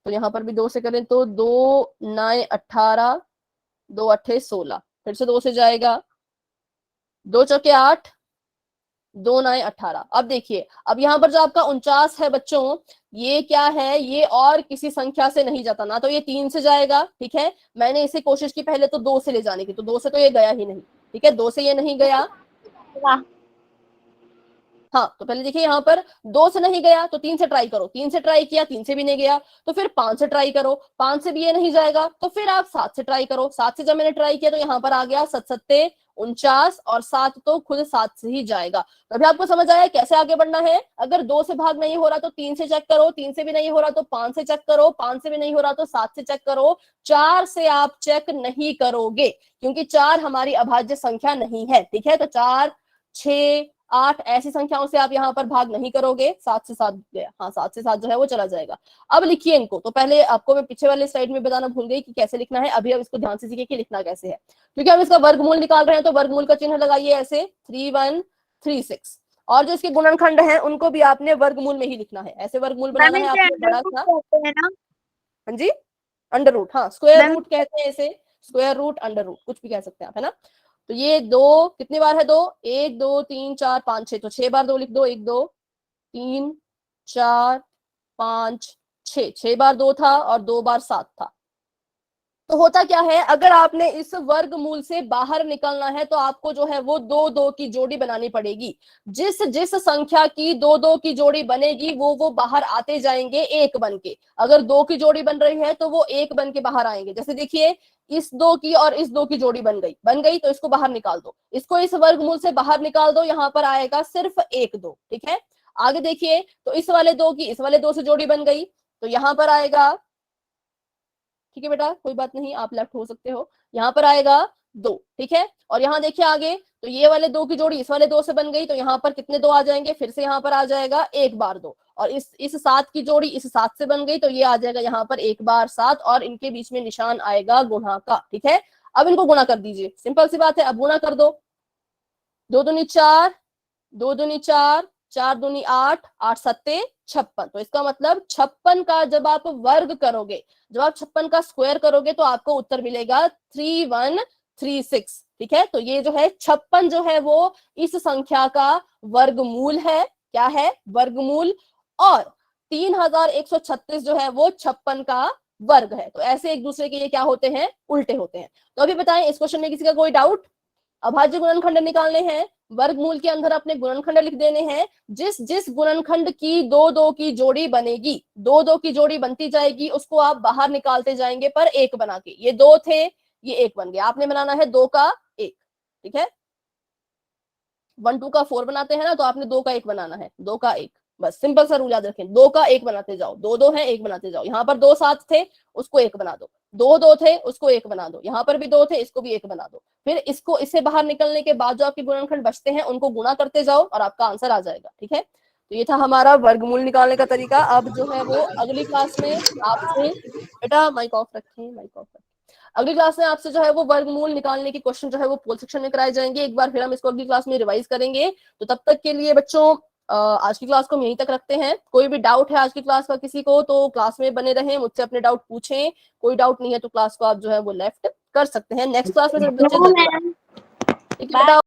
A: तो यहाँ पर भी 2 से करें, तो 2 9 18, 2 अट्ठे 16, फिर से 2 से जाएगा, 2 चौके 8, 2 9 18। अब देखिए, अब यहाँ पर जो आपका 49 है बच्चों, ये क्या है, ये और किसी संख्या से नहीं जाता ना, तो ये 3 से जाएगा। ठीक है, मैंने इसे कोशिश की पहले तो 2 से ले जाने की, तो 2 से तो ये गया ही नहीं। ठीक है, 2 से ये नहीं गया। हाँ, तो पहले देखिए, यहाँ पर 2 से नहीं गया, तो 3 से ट्राई करो, 3 से ट्राई किया, 3 से भी नहीं गया, तो फिर 5 से ट्राई करो, 5 से भी ये नहीं जाएगा, तो फिर आप 7 से ट्राई करो। 7 से जब मैंने ट्राई किया, तो यहाँ पर आ गया 7 सत्ते 49, और 7 तो खुद 7 से ही जाएगा। तो अभी आपको समझ आया कैसे आगे बढ़ना है। अगर 2 से भाग नहीं हो रहा तो 3 से चेक करो, 3 से भी नहीं हो रहा तो 5 से चेक करो, 5 से भी नहीं हो रहा तो 7 से चेक करो, 4 से आप चेक नहीं करोगे, क्योंकि 4 हमारी अभाज्य संख्या नहीं है। ठीक है, तो 4 6 8 ऐसी संख्याओं से आप यहाँ पर भाग नहीं करोगे। 7 से 7 गया, हाँ 7 से 7 जो है वो चला जाएगा। अब लिखिए इनको, तो पहले आपको मैं पीछे वाले स्लाइड में बताना भूल गई कि कैसे लिखना है। अभी अब इसको ध्यान से सीखिए कि लिखना कैसे है, क्योंकि हम इसका वर्गमूल निकाल रहे हैं, तो वर्गमूल का चिन्ह लगाइए ऐसे 3136, और जो इसके गुणनखंड हैं उनको भी आपने वर्गमूल में ही लिखना है। ऐसे वर्गमूल बनाना है आपने बड़ा सा। हाँ जी, अंडर रूट, हाँ स्क्वायर रूट कहते हैं इसे, स्क्वायर रूट अंडर रूट कुछ भी कह सकते हैं आप, है ना। तो ये 2 कितनी बार है, 2 1 2 3 4 5 6, तो 6 बार 2 लिख दो, 1 2 3 4 5 6, 6 बार 2 था और 2 बार 7 था। तो होता क्या है, अगर आपने इस वर्गमूल से बाहर निकलना है तो आपको जो है वो 2 2 की जोड़ी बनानी पड़ेगी। जिस जिस संख्या की 2 2 की जोड़ी बनेगी वो बाहर आते जाएंगे 1 बन के। अगर 2 की जोड़ी बन रही है तो वो 1 बन के बाहर आएंगे। जैसे देखिए, इस 2 की और इस 2 की जोड़ी बन गई, तो इसको बाहर निकाल दो, इसको इस वर्गमूल से बाहर निकाल दो, यहाँ पर आएगा सिर्फ 1 2। ठीक है, आगे देखिए, तो इस वाले 2 की इस वाले 2 से जोड़ी बन गई, तो यहाँ पर आएगा ठीक है बेटा, कोई बात नहीं, आप लेफ्ट हो सकते हो। यहाँ पर आएगा 2, ठीक है। और यहाँ देखिए आगे, तो ये वाले 2 की जोड़ी इस वाले 2 से बन गई, तो यहाँ पर कितने 2 आ जाएंगे, फिर से यहाँ पर आ जाएगा 1 बार 2, और इस 7 की जोड़ी इस 7 से बन गई, तो ये आ जाएगा यहाँ पर 1 बार 7, और इनके बीच में निशान आएगा गुणा का, ठीक है। अब इनको गुणा कर दीजिए, सिंपल सी बात है, अब गुणा कर दो। 2 दूनी 4, 2 दूनी 4, 4 दूनी 8, 8 सत्ते 56। तो इसका मतलब 56 का जब आप वर्ग करोगे, जब आप 56 का स्क्वायर करोगे, तो आपको उत्तर मिलेगा 3136, ठीक है। तो ये जो है 56 जो है वो इस संख्या का वर्गमूल है, क्या है, वर्गमूल। और 3136 जो है वो 56 का वर्ग है। तो ऐसे एक दूसरे के ये क्या होते हैं, उल्टे होते हैं। तो अभी बताएं, इस क्वेश्चन में किसी का कोई डाउट? अभाज्य गुणनखंड निकालने हैं, वर्गमूल के अंदर अपने गुणनखंड लिख देने हैं। जिस जिस गुणनखंड की 2-2 की जोड़ी बनेगी, 2-2 की जोड़ी बनती जाएगी, उसको आप बाहर निकालते जाएंगे पर 1 बना के। ये 2 थे, ये 1 बन गया, आपने बनाना है 2 का 1, ठीक है। 1 2 का 4 बनाते हैं ना, तो आपने 2 का 1 बनाना है, 2 का 1, बस सिंपल सा रूल याद रखें, 2 का 1 बनाते जाओ। 2 2 है, 1 बनाते जाओ। यहाँ पर 2 7 थे, उसको 1 बना दो। 2 2 थे, उसको 1 बना दो। यहाँ पर भी 2 थे, इसको भी 1 बना दो। फिर इसको, इससे बाहर निकलने के बाद जो आपके गुणनखंड बचते हैं उनको गुणा करते जाओ और आपका आंसर आ जाएगा, ठीक है। तो ये था हमारा वर्गमूल निकालने का तरीका। अब जो है वो अगली क्लास में आपसे, बेटा माइक ऑफ रखें, माइक ऑफ रखें। अगली क्लास में आपसे जो है वो वर्गमूल निकालने के क्वेश्चन जो है वो पोल सेक्शन में कराए जाएंगे। एक बार फिर हम इसको अगली क्लास में रिवाइज करेंगे। तो तब तक के लिए बच्चों आज की क्लास को हम यहीं तक रखते हैं। कोई भी डाउट है आज की क्लास का किसी को, तो क्लास में बने रहें, मुझसे अपने डाउट पूछें। कोई डाउट नहीं है तो क्लास को आप जो है वो लेफ्ट कर सकते हैं। नेक्स्ट क्लास में सब बच्चे, ठीक है बेटा।